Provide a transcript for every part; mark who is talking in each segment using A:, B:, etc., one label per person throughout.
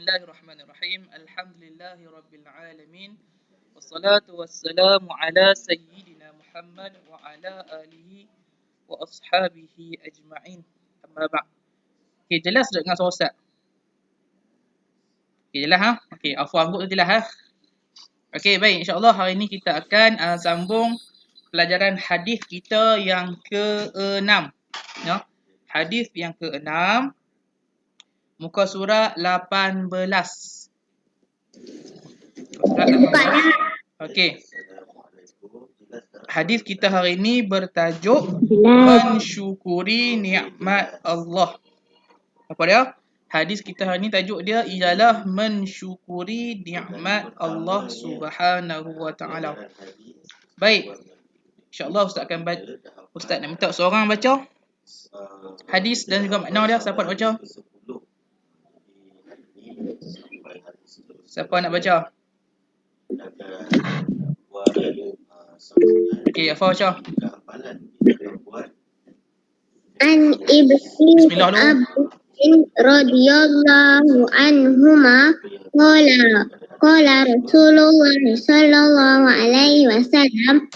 A: Bismillahirrahmanirrahim. Alhamdulillahirabbil alamin. Wassalatu wassalamu ala sayyidina Muhammad wa ala alihi wa ashabihi ajma'in. Amma ba'd. Okey, jelas tak dengan suara Ustaz? Okey, jelas ha? Okey, afwan anggap jelas ha. Okey, baik, insya-Allah hari ini kita akan sambung pelajaran hadis kita yang ke-6. Ya. Hadis yang ke-6 muka surat 18. Surat 18. Okey. Hadis kita hari ini bertajuk mensyukuri nikmat Allah. Apa dia? Hadis kita hari ini tajuk dia ialah mensyukuri nikmat Allah Subhanahu wa taala. Baik. Insya-Allah Ustaz akan baca. Ustaz nak minta seorang baca hadis dan juga makna dia. Siapa nak baca? Siapa nak baca? Okey, Afa baca.
B: An ibni Abbas radhiyallahu anhuma qala Rasulullah sallallahu alaihi wasallam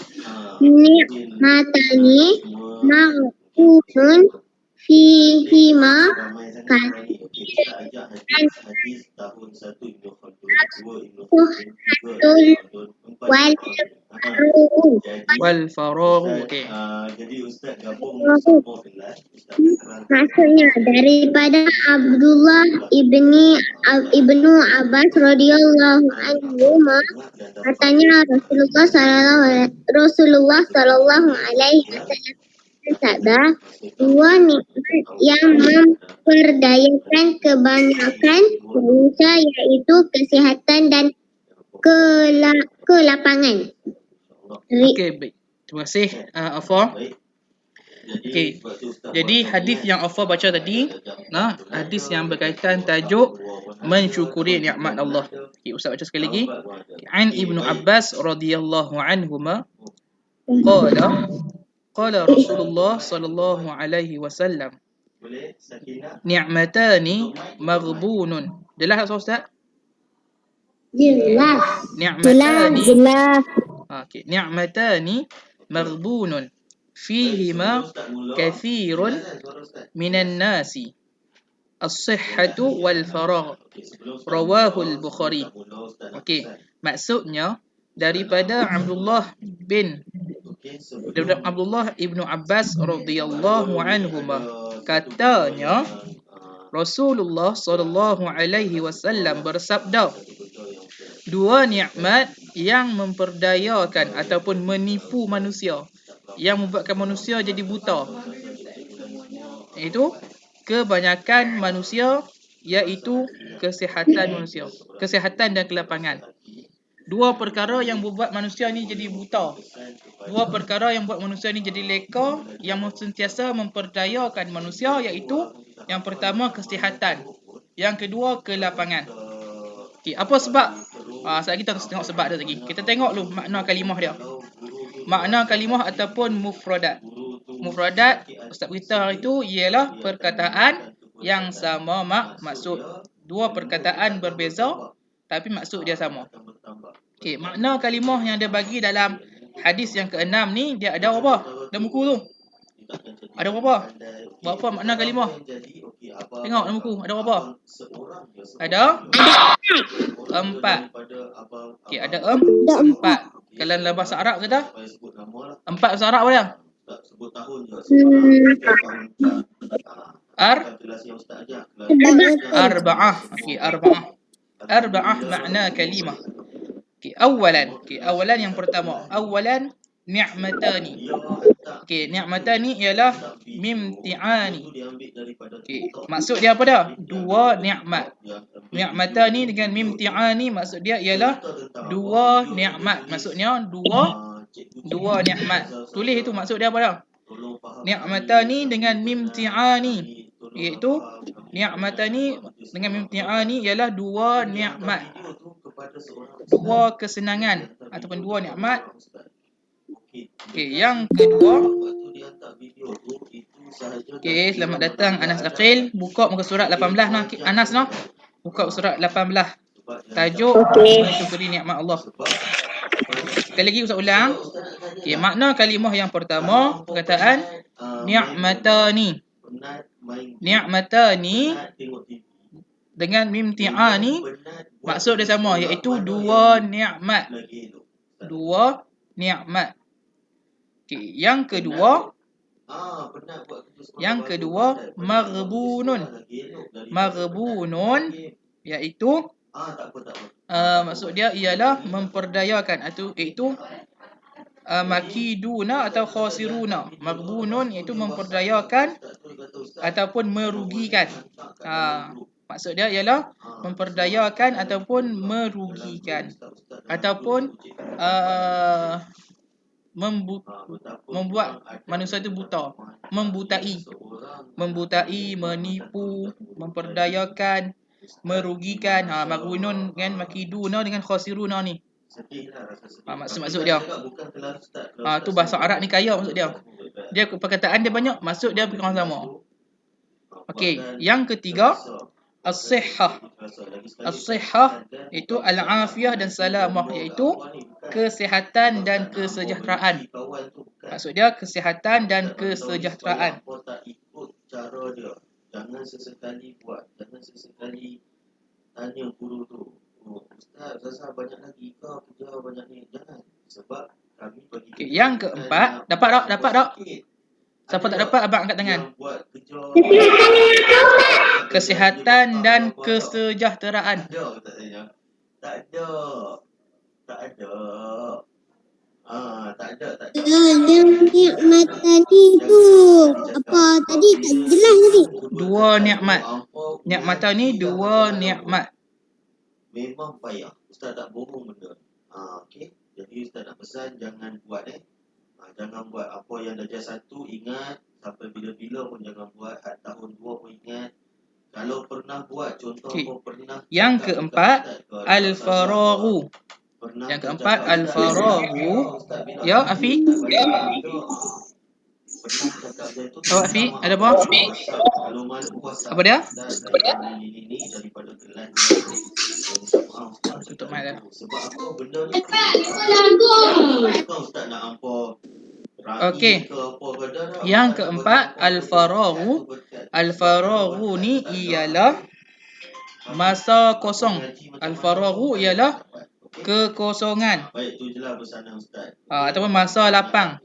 B: ni'matani maghfurun fihima
A: Wal faraghu. Okey.
C: Jadi Ustaz gabung
B: maksudnya daripada Abdullah ibnu Abbas radhiyallahu anhu katanya Rasulullah sallallahu alaihi wasallam bersabda, dua nikmat yang memperdayakan kebanyakan manusia iaitu kesihatan dan kelapangan.
A: Okey, baik. Terima kasih Afa. Okey. Jadi hadis yang Afa baca tadi, hadis yang berkaitan tajuk mensyukuri nikmat Allah. Okey, Ustaz baca sekali lagi. An Ibnu Abbas radhiyallahu anhuma qala Rasulullah sallallahu alaihi wasallam ni'matani maghbunun. Jelas tak Ustaz?
B: Jelas.
A: Ni'matani. Okey, ni'matani maghbunun fihima kathirun minan nasi as-sihhatu wal faragh. Rawahu al-Bukhari. Okey, maksudnya daripada Abdullah ibnu Abbas radhiyallahu anhuma katanya Rasulullah sallallahu alaihi wasallam bersabda, dua nikmat yang memperdayakan ataupun menipu manusia, yang membuatkan manusia jadi buta, iaitu kebanyakan manusia, iaitu kesihatan dan kelapangan. Dua perkara yang membuat manusia ni jadi buta. Dua perkara yang membuat manusia ni jadi leka, yang sentiasa memperdayakan manusia, iaitu yang pertama kesihatan, yang kedua kelapangan. Okey, apa sebab? Sekejap kita tengok sebab dia lagi. Kita tengok dulu makna kalimah dia. Makna kalimah ataupun mufradat. Mufradat Ustaz beritahu itu ialah perkataan yang sama maksud. Dua perkataan berbeza tapi maksud dia sama. Okey, makna kalimah yang dia bagi dalam hadis yang ke-6 ni, dia ada apa? Dalam buku tu. Ada berapa? Berapa makna kalimah? Tengok dalam buku, ada berapa? Ada 4. Okey, ada 4. Kalau dalam bahasa Arab kata 4 bahasa Arab apa dia? Arba'ah. Okey, arba'ah makna kalimah. Okey, awalan yang pertama. Awalan ni'matani. Okey, ni'matani ialah mimti'ani. Okey, maksud dia apa dah? Dua nikmat. Ni'matani dengan mimti'ani maksud dia ialah dua nikmat. Maksudnya dua nikmat. Tulis itu maksud dia apa dah? Ni'matani dengan mimti'ani, iaitu ni'matani dengan mimti'ani ialah dua nikmat, dua kesenangan ataupun dua nikmat. Okey, yang kedua. Okey, selamat datang Anas Aqil. Buka muka surat 18 nah Anas noh. Buka surat 18. Tajuk
B: Okey.
A: mensyukuri nikmat Allah. Sekali lagi Ustaz ulang. Okey, makna kalimah yang pertama perkataan ni'matani. Ni'matani dengan mim ti'ani maksud dia sama, iaitu dua nikmat. Dua nikmat. Okey, yang kedua maghbunun. Maghbunun iaitu maksud dia ialah memperdayakan, iaitu makiduna atau khasiruna. Maghbunun iaitu memperdayakan ataupun merugikan. Maksud dia ialah memperdayakan ataupun merugikan, ataupun membuat manusia itu buta, membutai, menipu, memperdayakan, merugikan. Maghbunun dengan makiduna dengan khasiruna ni. Maksud dia. Tu bahasa Arab ni kaya maksud dia. Dia perkataan dia banyak, maksud dia bukan sama. Okey, yang ketiga as-sihhah. As-sihhah itu al-afiyah dan salamah, iaitu kesihatan dan kesejahteraan. Maksud dia kesihatan dan kesejahteraan.
C: Jangan sesekali buat, jangan sesekali tanya guru tu, Ustaz, rasa banyak lagi ke kerja banyak ni? Jangan, sebab kami bagi.
A: Okay, yang keempat, dapat tak? Siapa tak dapat, abang angkat tangan. Kesihatan dan kesejahteraan.
C: Tak ada.
B: Yang nikmat tadi tu apa tadi tak jelas tadi.
A: Dua nikmat. Nikmatan ni dua nikmat.
C: Memang payah. Ustaz tak bohong benda. Okey. Jadi Ustaz nak pesan jangan buat jangan buat apa yang darjah 1 ingat, sampai bila-bila pun jangan buat, tahun 2 pun ingat. Kalau pernah buat, contoh apa pernah.
A: Yang keempat al-faraghu. Yang keempat al-faraghu. Ya, Afi? Oh, Afi, ada apa? Apa dia? Tutup mic dah. Okey. Yang keempat al-faraghu. Al-faraghu ni ialah masa kosong. Al-faraghu ialah kekosongan.
C: Baik, tu jelah pesanan Ustaz.
A: Ataupun masa lapang.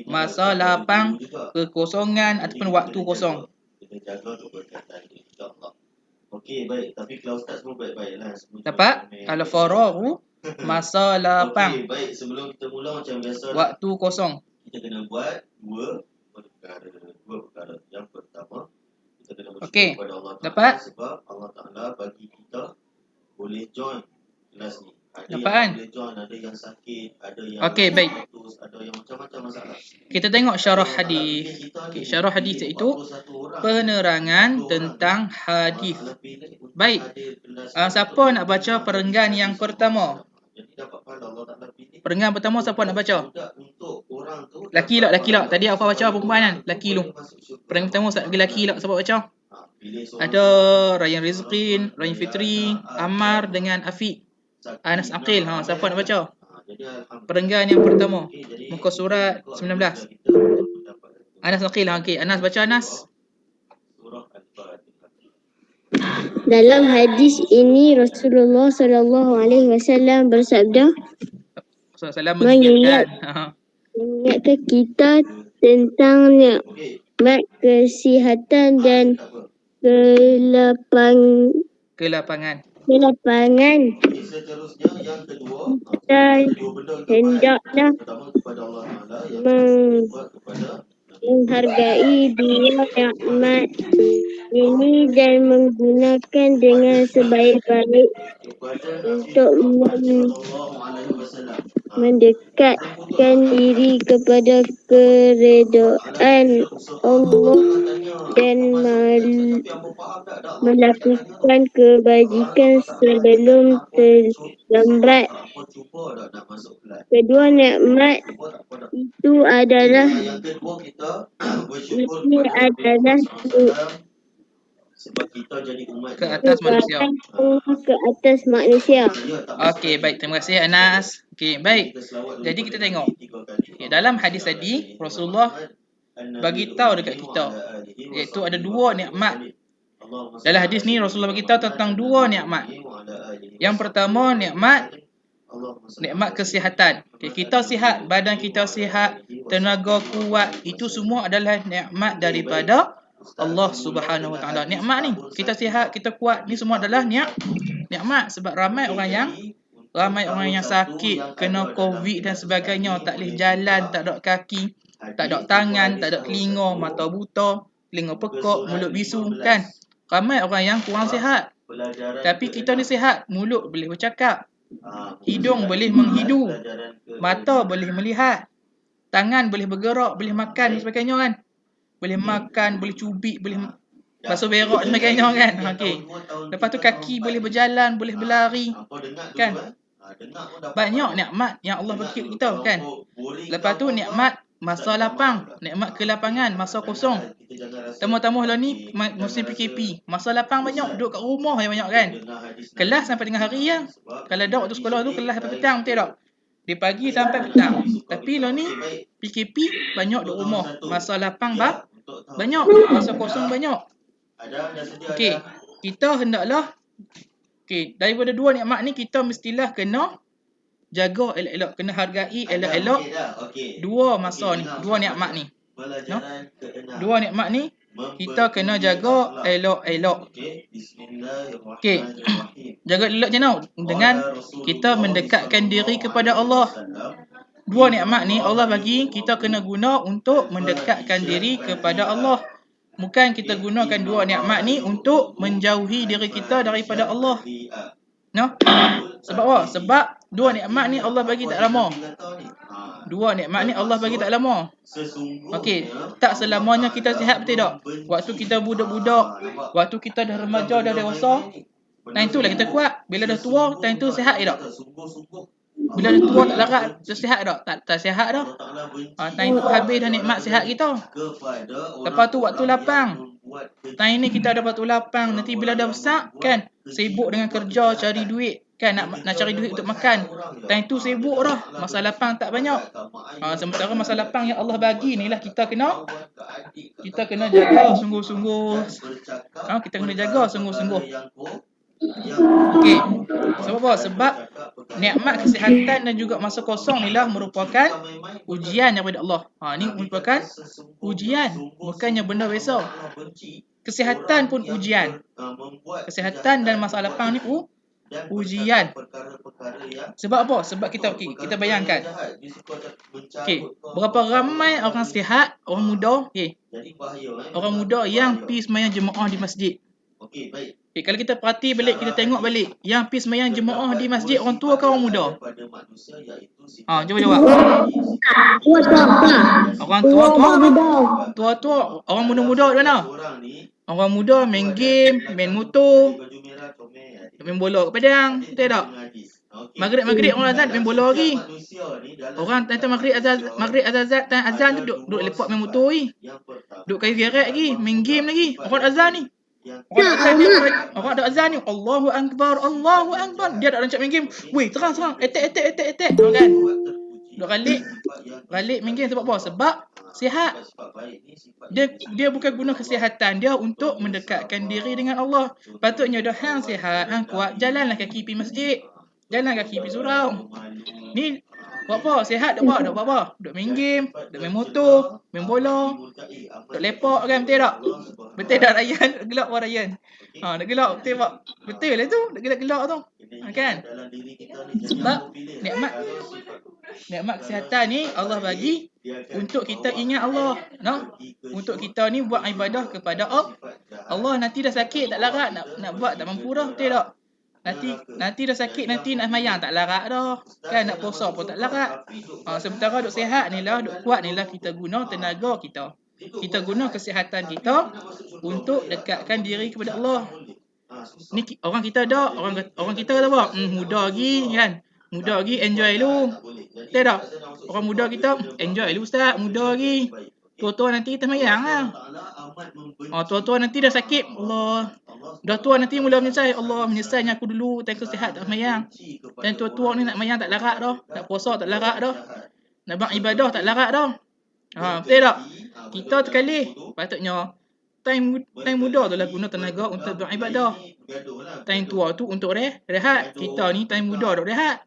A: Masa lapang, kekosongan ataupun waktu kosong.
C: Kita jaga keberkatan dia, insya-Allah. Okey, baik. Tapi kalau Ustaz semua baik-baiklah.
A: Dapat? Al-faraghu, masa lapang.
C: Okey, baik. Sebelum kita mula macam biasa,
A: waktu kosong.
C: Kita kena buat dua perkara. Yang pertama, kita kena bersyukur kepada Allah Ta'ala.
A: Dapat?
C: Sebab Allah Ta'ala bagi kita boleh join kelas ni. Ada
A: dapat
C: yang
A: kan?
C: boleh join, ada yang sakit, ada yang
A: Okey, baik.
C: putus, ada yang macam-macam masalah.
A: Kita tengok syarah hadis. Okey, syarah hadis iaitu penerangan tentang hadis. Baik. Siapa nak baca perenggan yang pertama? Perenggan pertama siapa nak baca? Laki lah. Tadi apa baca perempuan kan? Laki lu. Perenggan pertama Ustaz bagi laki lah. Siapa baca? Ada Ryan Rizqin, Ryan Fitri, Ammar dengan Afiq. Anas Aqil. Siapa nak baca? Perenggan yang pertama. Muka surat 19. Anas Aqil. Okey, Anas baca Anas.
B: Dalam hadis ini Rasulullah SAW bersabda, mengingatkan kita tentang nikmat kesihatan dan kelapangan. Kita hendaklah menghargai dua nikmat ini dan menggunakan dengan sebaik-baik untuk mendekatkan diri kepada keredaan Allah dan melakukan kebajikan sebelum terlambat. Kedua nikmat itu adalah
C: Sebab kita jadi umat
A: ke
C: dia.
A: atas manusia.
B: Ke atas manusia.
C: Ya, tak masuk
A: Okey,
C: lagi.
A: baik. Terima kasih Anas. Okey, baik.
C: Kita selawat dulu
A: Jadi
C: pada
A: kita
C: Nabi
A: tengok.
C: 3 kali.
A: Okey, dalam hadis tadi Rasulullah bagi tahu dekat kita, iaitu ada dua nikmat. Dalam hadis ni Rasulullah bagi tahu tentang dua nikmat. Yang pertama nikmat kesihatan. Okay, kita sihat, badan kita sihat, tenaga kuat, itu semua adalah nikmat daripada Allah Subhanahu Wa Taala. Nikmat ni, kita sihat, kita kuat, ni semua adalah nikmat. Sebab ramai orang yang sakit, kena COVID dan sebagainya, tak boleh jalan, tak ada kaki, tak ada tangan, tak ada telinga, mata buta, telinga pekak, mulut bisu, kan? Ramai orang yang kurang sihat. Tapi kita ni sihat, mulut boleh bercakap, hidung boleh menghidu, mata boleh melihat, tangan boleh bergerak, boleh makan dan sebagainya, kan? Boleh makan, boleh cubit, boleh basuh berak dan sebagainya, kan? Okey. Lepas tu kaki boleh berjalan, boleh berlari, kan? Banyak nikmat yang Allah bagi kita, kan? Lepas tu nikmat masa lapang, nikmat kelapangan, masa kosong. Temu-temu lah ni musim PKP, masa lapang banyak, duduk kat rumah yang banyak, kan? Kelas sampai tengah hari ya. Kalau dah waktu sekolah tu kelas sampai petang, betul tak? Di pagi sampai petang. Tapi lah ni PKP banyak duduk rumah, masa lapang banyak, masa kosong banyak. Okey, kita hendaklah daripada dua nikmat ni kita mestilah kena jaga elok-elok, kena hargai elok-elok dua masa ni, dua nikmat ni. No? Dua nikmat ni kita kena jaga elok-elok. Okey. Jaga elok macam mana? Dengan kita mendekatkan diri kepada Allah. Dua nikmat ni Allah bagi, kita kena guna untuk mendekatkan diri kepada Allah. Bukan kita gunakan dua nikmat ni untuk menjauhi diri kita daripada Allah. No? Sebab apa? Sebab dua nikmat ni Allah bagi tak lama. Dua nikmat ni Allah bagi tak lama. Okey, tak selamanya kita sihat, betul tak? Waktu kita budak-budak, waktu kita dah remaja, dah dewasa, time tu lah kita kuat. Bila dah tua, time tu sihat ke tak? Bila dah tua tak larat, tu sihat tak? Tak sihat dah. Time tu habis dah nikmat sihat kita. Lepas tu waktu lapang, time ni kita ada waktu lapang. Nanti bila dah besar, kan, sibuk dengan kerja, cari duit, kan, nak cari duit untuk makan. Time tu sibuk dah, masa lapang tak banyak. Sementara masa lapang yang Allah bagi ni lah kita kena jaga sungguh-sungguh. Kita kena jaga sungguh-sungguh. Okey. Sebab apa? Sebab nikmat kesihatan dan juga masa kosong ni lah merupakan ujian daripada Allah. Ni merupakan ujian, bukannya benda biasa. Kesihatan pun ujian. Kesihatan dan masa lapang ni ujian. Sebab apa? Sebab kita bayangkan. Berapa ramai orang sihat, orang muda, orang muda yang pergi sembahyang jemaah di masjid. Kalau kita perhati balik, kita tengok balik, yang pergi sembahyang jemaah di masjid orang tua ke orang muda? Cuba jawab. Orang tua. Orang muda-muda di mana? Orang muda main game, main motor, main bola kat padang, betul tak? Maghrib orang azan main bola lagi. Orang time maghrib azan tu duduk lepak main motor lagi. Duduk kayu gerak lagi, main game lagi. Orang azan ni. Orang ada azan ni, Allahu Akbar. Dia tak rancak main game. Weh, terang. Attack. Kan? Duk balik main game sebab apa? Sebab sihat. Dia bukan guna kesihatan dia untuk mendekatkan diri dengan Allah. Patutnya dah hang sihat, hang kuat, jalanlah kaki pergi masjid. Jalan kaki pergi surau. Ni buat apa? Sihat dak buat apa? Duk main game, duk main motor, main bola, duk lepak, kan, betul tak? Betul tak Ryan? Gelak apa Ryan? Nak gelak betul tak? Betul lah tu, nak gelak tu. Kan? Sebab nikmat kesihatan ni Allah bagi untuk kita ingat Allah, no? Untuk kita ni buat ibadah kepada Allah. Nanti dah sakit tak larat nak buat tak mampu dah, betul tak? Nanti dah sakit, nanti nak semayang tak larat dah, kan, nak puasa pun tak larat. Sementara duk sihat ni lah, duk kuat ni lah, kita guna tenaga kita, kita guna kesihatan kita untuk dekatkan diri kepada Allah. Ni orang kita dah, orang kita kata apa? Muda lagi, kan, muda lagi, enjoy dulu, betul tak? Orang muda kita enjoy dulu ustaz, muda lagi. Tua-tua nanti kita mayang lah.
C: Allah amat membenci.
A: Tua-tua nanti dah sakit. Allah. Dah tua nanti mula menyesal. Allah, menyesalnya aku dulu. Time sihat tak mayang. Dan tua-tua ni nak mayang tak larat dah. Nak puasa tak larat dah. Nak buat ibadah tak larat dah. Betul tak? Kita terkalih. Patutnya time muda tu lah guna tenaga untuk beribadah. Time tua tu untuk rehat. Kita ni time muda duk rehat.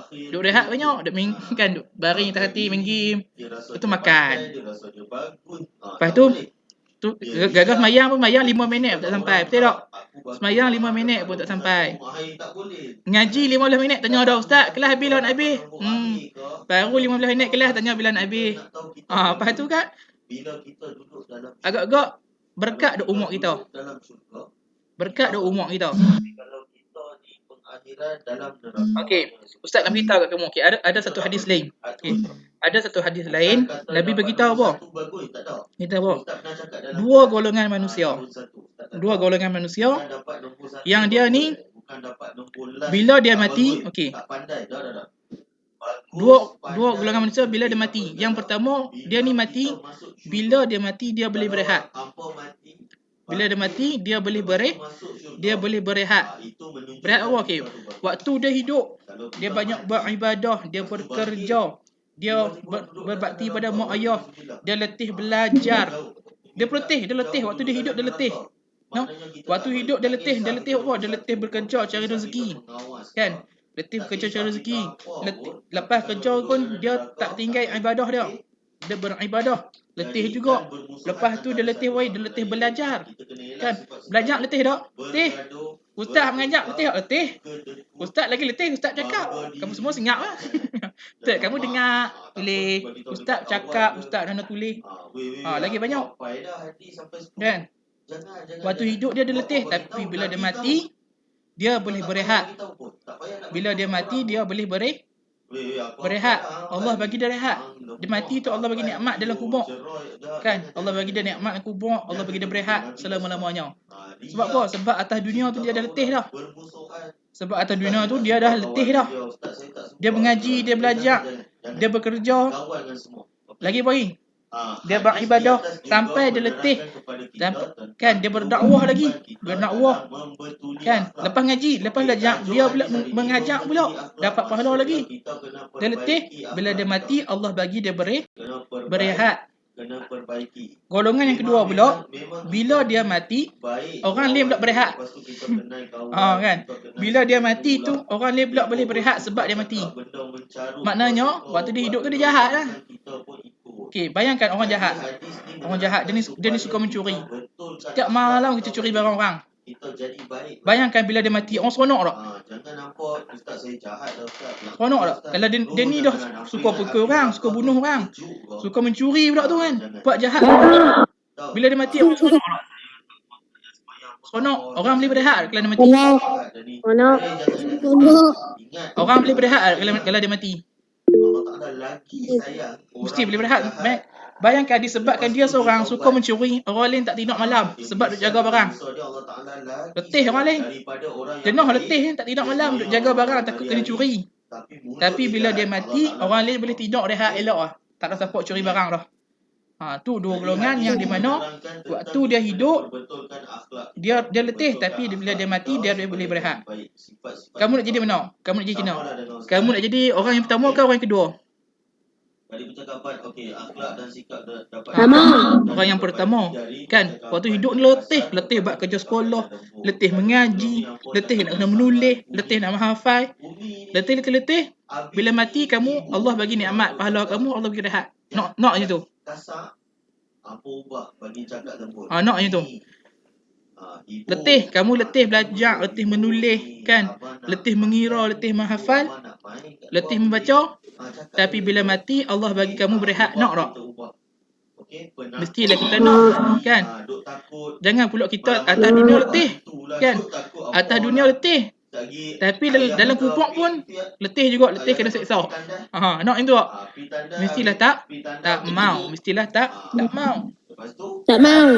A: Duk rehat banyak. Duk kan duk baring tak hati main game. Lepas tu makan. Lepas tu gagal semayang pun semayang 5 minit pun tak sampai. Betul tak? Semayang 5 minit pun tak sampai. Ngaji 15 minit tanya dah ustaz, kelas habis lah nak habis. Baru 15 minit kelas tanya bila nak habis. Lepas tu kan agak-agak berkat duk umur kita. Berkat duk umur kita. Okey, ustaz nak beritahu kat kamu. Okey, ada satu hadis lain. Okey. Ada satu hadis lain, Nabi beritahu apa? Kita apa? Dua golongan manusia. Dua golongan manusia yang dia ni bila dia mati, okey. Dua golongan manusia bila dia mati. Yang pertama, dia ni mati bila dia mati dia boleh berehat. Bila dia mati, dia boleh berehat. Berehat apa? Okey. Waktu dia hidup, dia banyak beribadah, dia bekerja, dia berbakti pada mak ayah, dia letih belajar. Dia letih. Waktu dia hidup, dia letih. No? Waktu hidup, dia letih apa? Dia letih bekerja cari rezeki. Kan? Letih bekerja cari rezeki. Lepas kerja pun, dia tak tinggal ibadah dia. Dia beribadah. Letih juga. Lepas tu dia letih belajar. Kan? Belajar letih tak? Letih. Ustaz mengajar letih. Ustaz lagi letih, ustaz cakap. Kamu semua senyap lah. Ustaz, kamu dengar, tulis. Ustaz cakap, ustaz nak tulis. Lagi banyak. Kan? Waktu hidup dia letih, tapi bila dia mati, dia boleh berehat. Bila dia mati, dia boleh berehat. Allah bagi dia rehat. Dia mati tu Allah bagi nikmat dalam kubur. Kan? Allah bagi dia nikmat dalam kubur, Allah bagi dia berehat selama-lamanya. Sebab apa? Sebab atas dunia tu dia dah letih dah. Sebab atas dunia tu dia dah letih dah. Dia mengaji, dia belajar, dia bekerja. Lagi apa lagi? Dia beribadah sampai dia letih. Kan? Dia berdakwah lagi. Berdakwah. Kan? Lepas ngaji, lepas belajar, dia pula mengajar pula. Dapat pahala lagi. Dia letih. Bila dia mati, Allah bagi dia berehat. Golongan yang kedua pula, bila dia mati, orang lain pula berehat. Kan? Bila dia mati tu, orang lain pula boleh berehat sebab dia mati. Maknanya, waktu dia hidup tu dia jahat lah. Okey, bayangkan orang jahat. Orang jahat, dia ni suka mencuri. Setiap malam kita curi barang orang. Bayangkan bila dia mati, orang seronok tak?
C: Jangan nampak ustaz saya jahat dah ustaz.
A: Seronok tak? Kalau dia ni dah suka pukul orang, suka bunuh orang, suka mencuri pula tu kan. Buat jahat. Bila dia mati, orang seronok tak? Seronok. Orang boleh berehat kalau dia mati.
B: Seronok.
A: Orang boleh berehat kalau dia mati.
C: Allah Ta'ala lagi sayang.
A: Mesti boleh berehat. Bayangkan disebabkan dia seorang suka mencuri, orang lain tak tidur malam sebab duk jaga barang. Letih orang lain. Jenuh letih tak tidur malam duk jaga barang takut kena curi. Tapi bila dia mati, orang lain boleh tidur rehat elok lah. Tak ada siapa curi barang dah. Tu dua golongan yang di mana waktu dia hidup dia letih, tapi bila dia mati dia boleh berehat. Kamu nak jadi mana? Kamu nak jadi kena? Kamu nak jadi orang yang pertama ke orang yang kedua?
C: Tadi percakapan, okey, akhlak dan sikap dapat
A: orang yang pertama. Kan? Waktu hidup letih buat kerja sekolah, letih mengaji, letih nak kena menulis, letih nak menghafal. Letih. Bila mati kamu, Allah bagi nikmat, pahala kamu Allah bagi rehat. Nak je tu.
C: kasar, apa ubah bagi cakap lembut.
A: Nak je tu. Letih, kamu letih belajar, letih menulis, kan? Letih mengira, letih menghafal, letih membaca. Tapi bila mati, Allah bagi kamu berehat. Nak tak? Mestilah kita nak, kan? Jangan pula kita atas dunia letih, kan? Atas dunia letih, tapi dalam kubur pun letih juga, letih kena seksa. Nak itu tak? Mestilah tak mau. Mestilah tak mau.
B: Tak mau.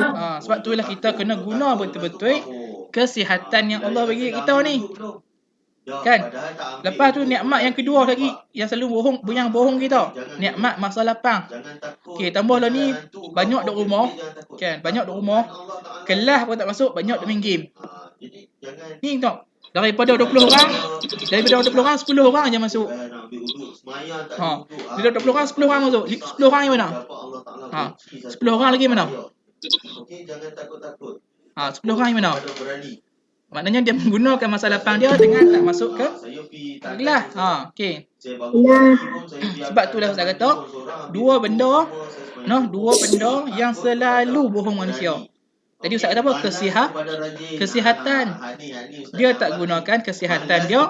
A: Sebab itulah kita kena guna betul-betul kesihatan yang Allah bagi kita ni. Kan?
C: Padahal tak ambil
A: Lepas tu
C: urut
A: nikmat
C: orang
A: yang kedua
C: lagi,
A: lagi
C: nampak?
A: yang selalu bohong kita.
C: Jangan
A: Nikmat masa lapang.
C: Jangan takut.
A: Okey, tambahlah ni
C: Hantu
A: banyak
C: kampung
A: duk rumah.
C: bilik jangan takut.
A: Kan, banyak duk
C: Takutkan
A: rumah.
C: Allah Ta'ala.
A: Kelas pun tak masuk, banyak duk main game.
C: Jadi jangan
A: Ni tengok. Daripada 20 orang, daripada 20 orang 10 orang je masuk.
C: nak ambil uduk semayang tak
A: Ha.
C: ada uduk.
A: Bila 20 orang 10 orang masuk. 10 orang yang mana?
C: Dapat Allah Ta'ala
A: Ha.
C: benci satu
A: 10 orang lagi mana?
C: Okey, jangan takut-takut.
A: Ha, 10 orang yang mana?
C: Pada berani.
A: Maknanya dia menggunakan masa lapang dia dengan tak masuk ke
C: Saya pergi
A: kelas. Okey.
C: Saya bangun pagi pun saya pergi
A: Sebab tu dah Ustaz kata, dua benda, dua benda yang selalu bohong manusia. Tadi Ustaz kata apa? Kesihatan. Dia tak gunakan kesihatan dia,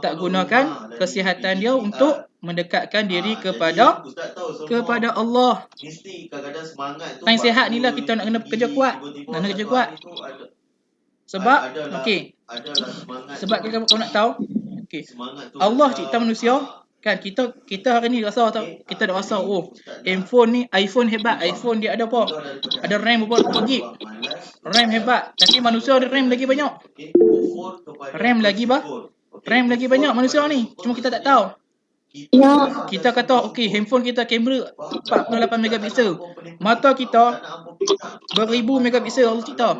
A: tak gunakan kesihatan dia untuk mendekatkan diri kepada Allah.
C: Mesti kadang-kadang semangat tu.
A: Yang sihat ni lah kita nak kena kerja kuat. Nak kerja kuat. Sebab, okey. Sebab kita kau nak tahu, okey. Allah cipta manusia, kan kita hari ni rasa tau, kita dah rasa handphone ni, iPhone hebat, iPhone dia ada apa? Ada RAM berapa GB? RAM hebat, tapi manusia ada RAM lagi banyak. RAM lagi banyak manusia ni, cuma kita tak tahu. Kita kata okey, handphone kita kamera 48 megapiksel. Mata kita beribu megapiksel Allah cipta.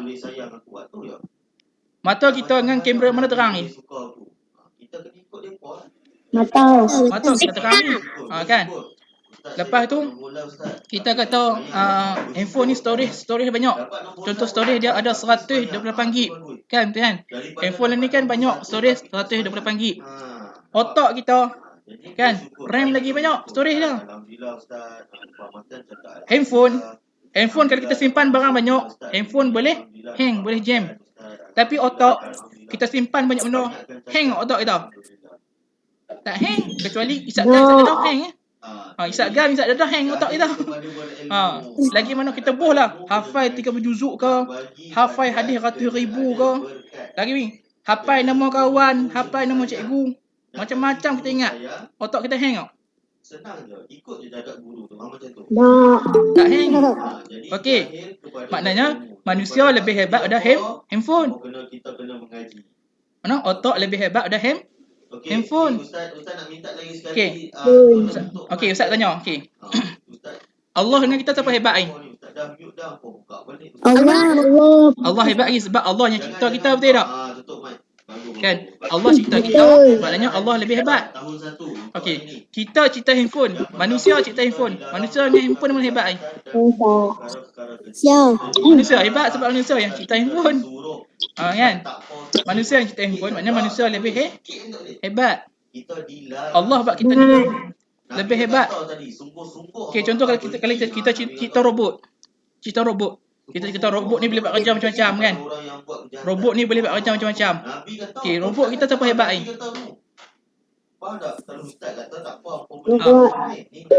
A: Mata kita dengan kamera mana terang ni?
B: Mata.
A: Mata kita terang ni. Kan? Lepas tu kita kata handphone ni storage banyak. Contoh storage dia ada 128 GB. Kan? Handphone ni kan banyak storage 128 GB. Otak kita kan RAM lagi banyak storage dia. Handphone kalau kita simpan barang banyak, handphone boleh hang, boleh jam. Tapi otak kita simpan banyak benda, hang otak kita. Tak hang kecuali isap dadah hang. Isap dadah hang otak kita. Lagi mana kita boh lah, hafal 30 juzuk ke, hafal hadis ratus ribu ke. Lagi ni, hafal nama kawan, hafal nama cikgu. Macam-macam kita ingat. Otak kita hang tak?
C: Senang je, ikut je jaga guru tu, macam tu.
A: Tak hang. Okey. Maknanya manusia lebih hebat pada handphone.
C: Kita kena mengaji.
A: Mana otak lebih hebat pada handphone.
C: Ustaz nak minta lagi sekali.
A: Okey. Okey, Ustaz tanya. Okey. Allah dengan kita siapa hebat ni?
C: Ustaz dah mute dah, apa buka balik.
A: Allah hebat lagi sebab Allah yang cipta kita, betul tak?
C: Tutup mic.
A: Kan? Allah cipta kita, maknanya Allah lebih hebat.
C: Tahun 1.
A: Okey. Kita cipta handphone, manusia cipta handphone. Manusia dengan handphone mana hebat ni? Manusia hebat sebab manusia yang cipta handphone. Kan? Manusia yang cipta handphone, maknanya manusia lebih hebat. Allah buat kita ni lebih hebat. Okey, contoh kalau kita cipta robot. Kita robot ni boleh buat kerja macam-macam kan? Robot ni boleh buat kerja macam-macam. Okey, robot kita siapa hebat ni?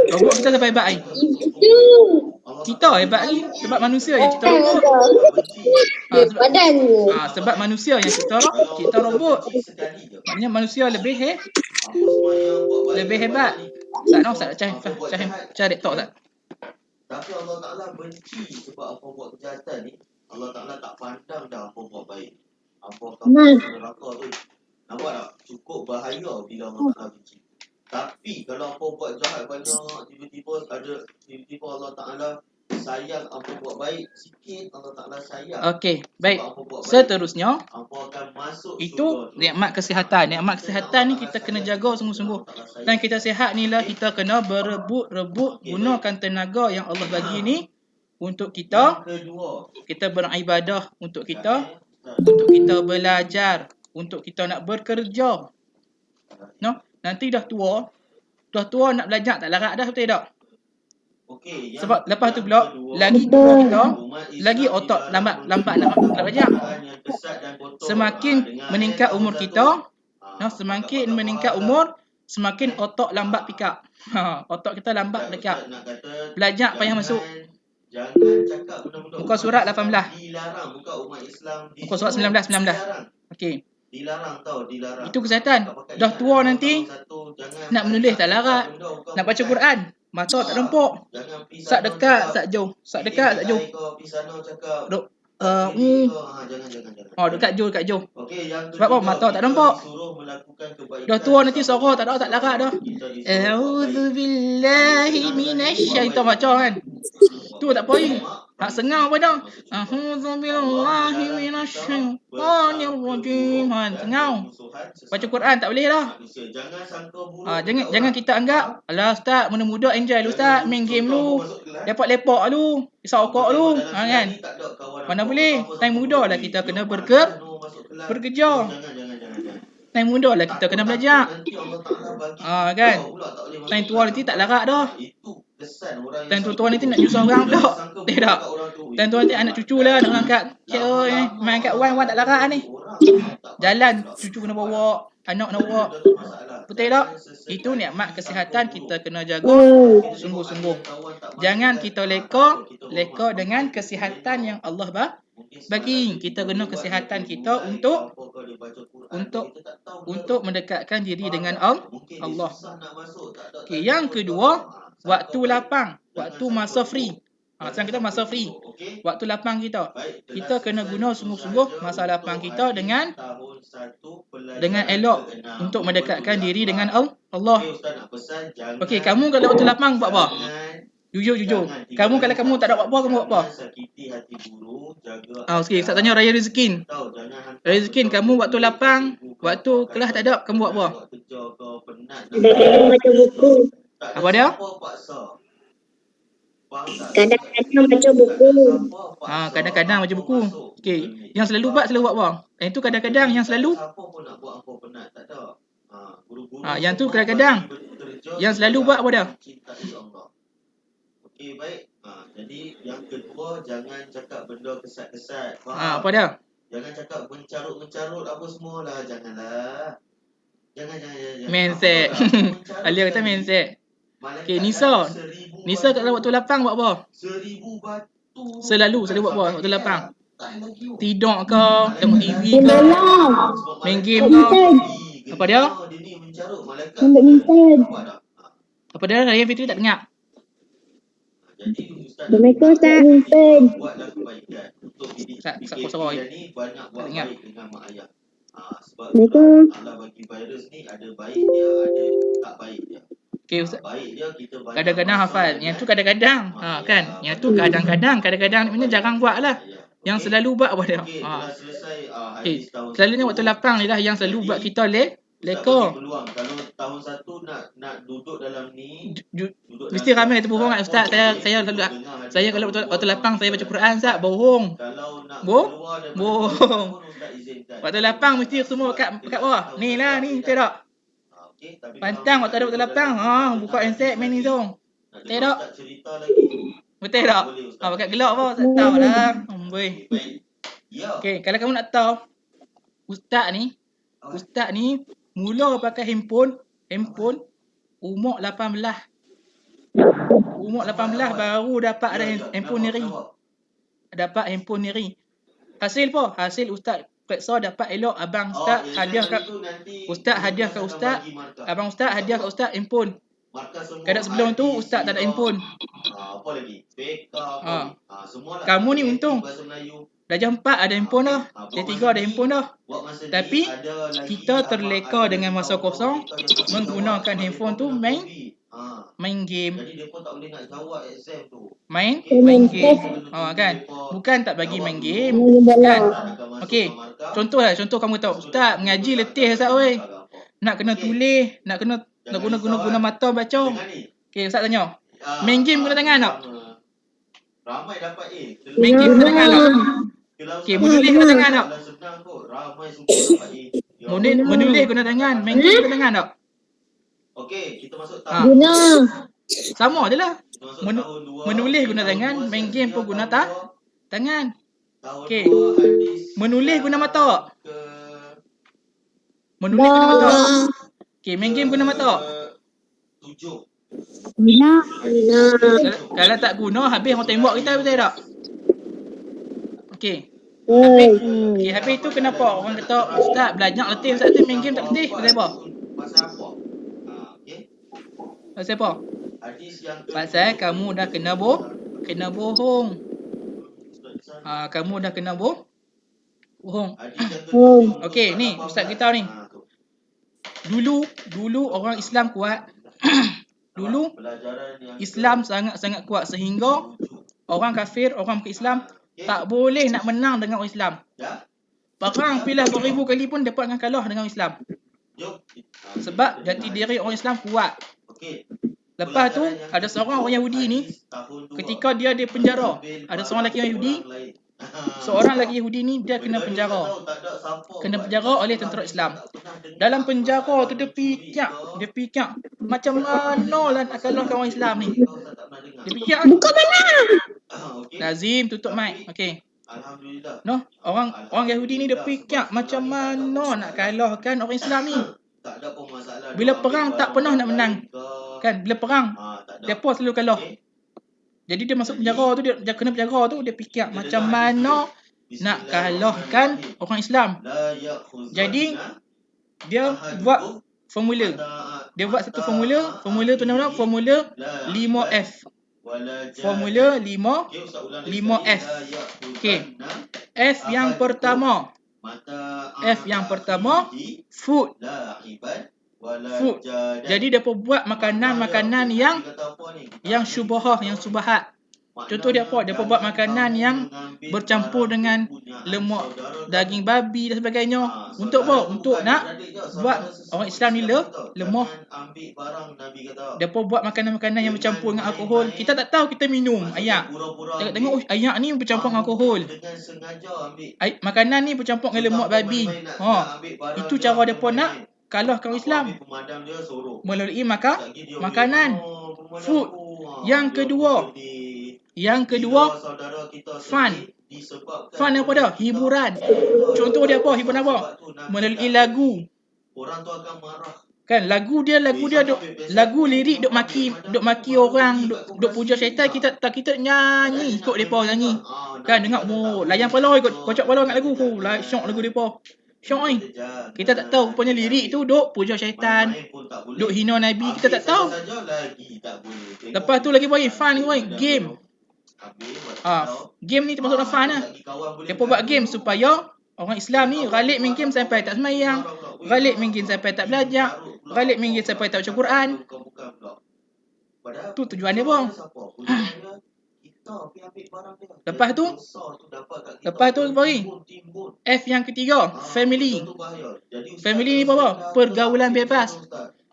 A: Robot kita siapa hebat ni? Kita hebat ni sebab manusia yang cipta robot. Sebab manusia yang cipta robot. Maknanya manusia lebih hebat. Ustaz cari laptop tak?
C: Tapi Allah Ta'ala benci sebab apa buat kejahatan ni. Allah Ta'ala tak pandang dah apa buat baik. Apa kamu neraka tu. Nampak tak? Cukup bahaya bila Allah Ta'ala benci. Tapi kalau apa buat jahat banyak, tiba-tiba Allah Ta'ala sayang apa buat baik sikit, Allah Ta'ala sayang.
A: Okey, baik. Seterusnya,
C: apa akan masuk
A: itu nikmat kesihatan. Nikmat kesihatan ni kita kena jaga sungguh-sungguh. Dan kita sihat ni lah kita kena berebut gunakan tenaga yang Allah bagi ni untuk kita beribadah, untuk kita belajar, untuk kita nak bekerja. No? Nanti dah tua nak belajar tak larat dah, betul tak? Sebab lepas tu pula lagi tua kita, lagi otak lambat nak belajar. Semakin meningkat umur kita, semakin otak lambat pick up. Otak kita lambat pick up. Belajar payah masuk.
C: Jangan cakap benda-benda.
A: Muka surat 18.
C: Dilarang buka umat Islam.
A: Muka surat 19. Okey.
C: Dilarang.
A: Itu kesihatan. Dah tua nanti nak menulis tak larat. Nak baca Quran, mata tak nampak. Sak dekat, sak jauh.
C: Jangan.
A: Oh, dekat Jo.
C: Okey, yang
A: Sebab apa?
C: ketiga,
A: Mata tak
C: kita
A: nampak.
C: disuruh melakukan kebaikan.
A: Dah tua nanti
C: sama
A: suara tak
C: manusia.
A: larat dah.
C: Kita disuruh buat baik.
A: A'udzubillahi minasyaitan macam kan. Tu tak poin. Hak sengau pun dah. A'udzubillahi minasyaitanir rajim. Han sengau. Baca Quran tak boleh dah.
C: Manusia. Jangan sangka buruk
A: Jangan kita anggap, alah ustaz, mana muda enjoy lu ustaz, main game lu. Dapat lepak lu, isap okok lu. Kan. Mana boleh? Time muda lah kita kena bekerja. Time muda lah kita kena belajar. Kan. Time tua nanti tak larat dah. Time tua nanti nak nyusah orang pula. Tak. Time tua nanti anak cucu lah nak angkat. Cik oi, main kat wan tak larat ni. Jalan cucu kena bawa, anak nak bawa. Betul tak? Itu nikmat kesihatan kita kena jaga sungguh-sungguh. Jangan kita leka dengan kesihatan yang Allah bagi. Kita guna kesihatan kita untuk mendekatkan diri dengan Allah. Okay, yang kedua, waktu lapang, waktu masa free. Sekarang kita masa free. Waktu lapang kita kena guna sungguh-sungguh masa lapang kita dengan elok untuk mendekatkan diri dengan Allah. Okey, kamu kalau waktu lapang buat apa? Jujur. Kamu kalau kamu tak ada buat apa, kamu buat apa? Okey, Ustaz tanya Raya Rizkin. Kamu waktu lapang, waktu kelas tak ada, kamu buat apa?
B: Kadang-kadang baca buku.
A: Apa dia?
B: Kadang-kadang baca buku.
A: Kadang-kadang baca buku. Okey, yang selalu buat apa? Itu kadang-kadang, yang selalu. Yang tu kadang-kadang. Yang selalu buat apa dia?
C: Okey, baik. Jadi yang kedua, jangan cakap benda kesat-kesat.
A: Apa dia?
C: Jangan cakap mencarut-mencarut apa semualah, janganlah. Jangan.
A: Mindset. Alia kata mindset. Okey, Nisa kalau waktu lapang buat apa?
C: 1000 batu.
A: Selalu buat apa waktu lapang? Tidur ke, tengok TV ke, main game ke? Apa dia?
B: Ambil minsan.
A: Apa dia? Raya Fitri tak dengar.
B: Mereka tak minsan.
C: Buatlah kebaikan untuk diri
A: Sabar.
C: ni banyak buat baik dengan mak ayah. Sebab
B: Mereka
C: Allah bagi virus ni ada baik dia, ada tak baik dia.
A: Okey, Ustaz.
C: Baik dia kita banyak
A: Kadang-kadang hafal. Yang tu kadang-kadang. Kan? Yang tu kadang-kadang ni jarang buat lah. Yang selalu buat apa dia?
C: Okey, telah selesai
A: Okey,
C: hadis tahun
A: selalunya waktu lapang ni lah yang selalu buat kita leka.
C: peluang. Kalau tahun 1 nak duduk dalam ni,
A: Mesti ramai kata bohong kat Ustaz. Saya kalau waktu lapang saya baca Quran Ustaz, bohong.
C: Kalau nak
A: Bohong. Waktu lapang mesti semua kat bawah. Ni betul tak? Pantang waktu ada waktu lapang. Buka handset main ni tu. Betul tak? Betul tak? Pakai gelap apa? Tak tahu lah. Amboi. Okey, kalau kamu nak tahu Ustaz ni mula pakai handphone umur 18. Umur 18 baru dapat ada handphone neri. Hasil apa? Hasil Ustaz periksa dapat elok. Abang Ustaz hadiah kat Ustaz. Abang Ustaz hadiah kat Ustaz handphone. Kadang sebelum tu Ustaz tak ada handphone.
C: Apa lagi? Semua
A: Kamu ni untung. Darjah 4 ada handphone dah. Darjah 3 ada handphone dah. Tapi kita terleka dengan masa kosong menggunakan handphone tu main game.
C: Jadi depa tak boleh nak jawab exam tu.
A: Main game. Kan? Bukan tak bagi main game. Kan? Okey. Contoh kamu tahu Ustaz mengaji letih Ustaz oi. Nak kena tulis, nak guna mata baca. Okey, Ustaz tanya. Main game guna tangan tak?
C: Ramai dapat
A: Main game guna tangan tak? Okey, menulis guna tangan tak?
C: Senang kot. Ramai semua dapat
A: Menulis guna tangan, main game guna tangan tak?
C: Okey, kita masuk tahun.
B: guna.
A: Sama je lah. Menulis guna tangan, main game pun guna tangan. Okey. Menulis guna mata tak? Menulis guna mata tak? Okey, main game guna mata tak?
C: 7.
B: Guna.
A: Kalau tak guna, habis orang tembak kita, betul tak? Okey. Habis itu kenapa orang kata Ustaz belajar letih, Ustaz tu main game tak letih? Pasal apa? Pasal apa? Pasal kamu dah kena bohong. Kamu dah kena bohong.
C: Adik jaga
B: Oh.
C: tujuh,
A: Okey,
C: Ustaz
A: ni
C: 18.
A: Ustaz beritahu ni.
C: Tu.
A: Dulu orang Islam kuat. Dulu
C: Pelajaran yang
A: Islam sangat-sangat kuat sehingga orang kafir, orang bukan Islam tak boleh nak menang dengan orang Islam.
C: Dah?
A: Perang pilah beribu kali pun dapat akan kalah dengan orang Islam.
C: Jom.
A: Sebab jati diri orang Islam kuat.
C: Okey.
A: Lepas tu ada seorang orang Yahudi ni, ketika dia di penjara, ada seorang lelaki Yahudi, seorang lelaki Yahudi ni dia kena penjara. Kena penjara oleh tentera Islam. Dalam penjara tu dia fikir macam mana lah nak kalahkan orang Islam ni. Dia fikir
B: Buka mana?
A: lazim tutup mic. Okey.
C: Alhamdulillah.
A: No, orang Yahudi ni dia fikir macam mana nak kalahkan orang Islam ni.
C: Tak ada pun masalah.
A: Bila perang tak pernah nak menang. Kan bila perang
C: tak ada.
A: depa selalu kalah. Jadi dia masuk penjara tu, dia kena penjara tu, dia fikir macam mana nak kalahkan orang Islam. Jadi dia buat formula. Dia buat satu formula. Formula tu nama Formula 5F. Formula 5F. Okey. F yang pertama. F yang pertama food. Food. Jadi dia buat makanan-makanan yang syubhah, yang subahat. Contoh dia apa? Dia buat makanan yang bercampur dengan lemak daging babi dan sebagainya. Untuk apa? Untuk nak buat orang Islam ni lemah. Dia buat makanan-makanan yang bercampur dengan alkohol. Kita tak tahu, kita minum ayak. Tengok ayak ni bercampur dengan alkohol. Makanan ni bercampur dengan lemak babi. Itu cara dia pun nak kalahkan orang Islam. Melalui makanan. Food. Yang kedua, fun. Fun apa dia? Hiburan. Contoh dia apa? Hiburan apa? Melalui lagu.
C: Orang tu akan marah.
A: Kan lagu dia lagu lirik duk maki orang, duk puja syaitan, kita nyanyi ikut depa nyanyi. Kan dengar layan pala ikut kocok pala kat lagu. Syok lagu depa. Syok ni. Kita tak tahu rupanya lirik tu duk puja syaitan, duk hina nabi, kita tak tahu. Lepas tu lagi bagi fun ni bagi game. Game ni termasuk dalam fun lah. Depa buat game supaya orang Islam ni ghalib main game sampai tak sembahyang, ghalib main game sampai tak belajar, ghalib main game sampai tak baca Quran. Tu tujuan dia bang. Lepas tu bagi F yang ketiga, family. Family ni apa? Pergaulan bebas.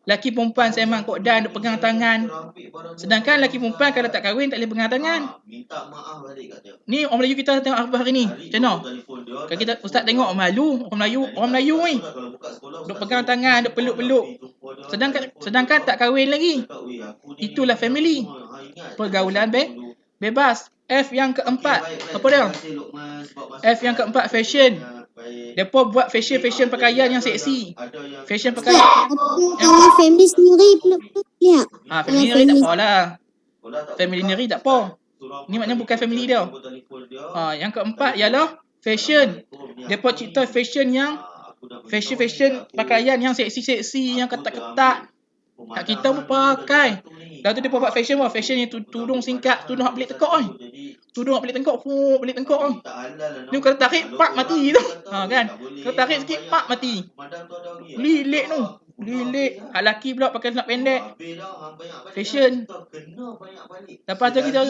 A: Laki perempuan sembang kok dan duk pegang tangan. Sedangkan laki perempuan kalau tak kahwin tak boleh pegang tangan. Ni orang Melayu kita tengok apa hari ni. Macam mana? Kalau kita ustaz tengok malu, orang Melayu ni. Duk pegang tangan, duk peluk-peluk. Sedangkan tak kahwin lagi. Itulah family. Pergaulan bebas. F yang keempat. Apa dia? F yang keempat, fashion. Depa buat fashion pakaian yang seksi. Fashion pakaian
B: Kalau family sendiri pula lihat.
A: family sendiri tak apalah. Family sendiri tak apa. Ni maknanya bukan family dia. Yang keempat ialah fashion. Depa cipta fashion pakaian yang seksi-seksi, yang ketat-ketat. Tak kita pun pakai. Dah tu depa buat fashion yang tudung singkat, tudung hak belik tekak kan. Tudung hak belik tengkok kan. Ni kalau tarik pak mati tu. Kan. Kalau tarik sikit pak mati. Lilik tu. Hak laki pula pakai seluar pendek. Fashion. Lepas tu kita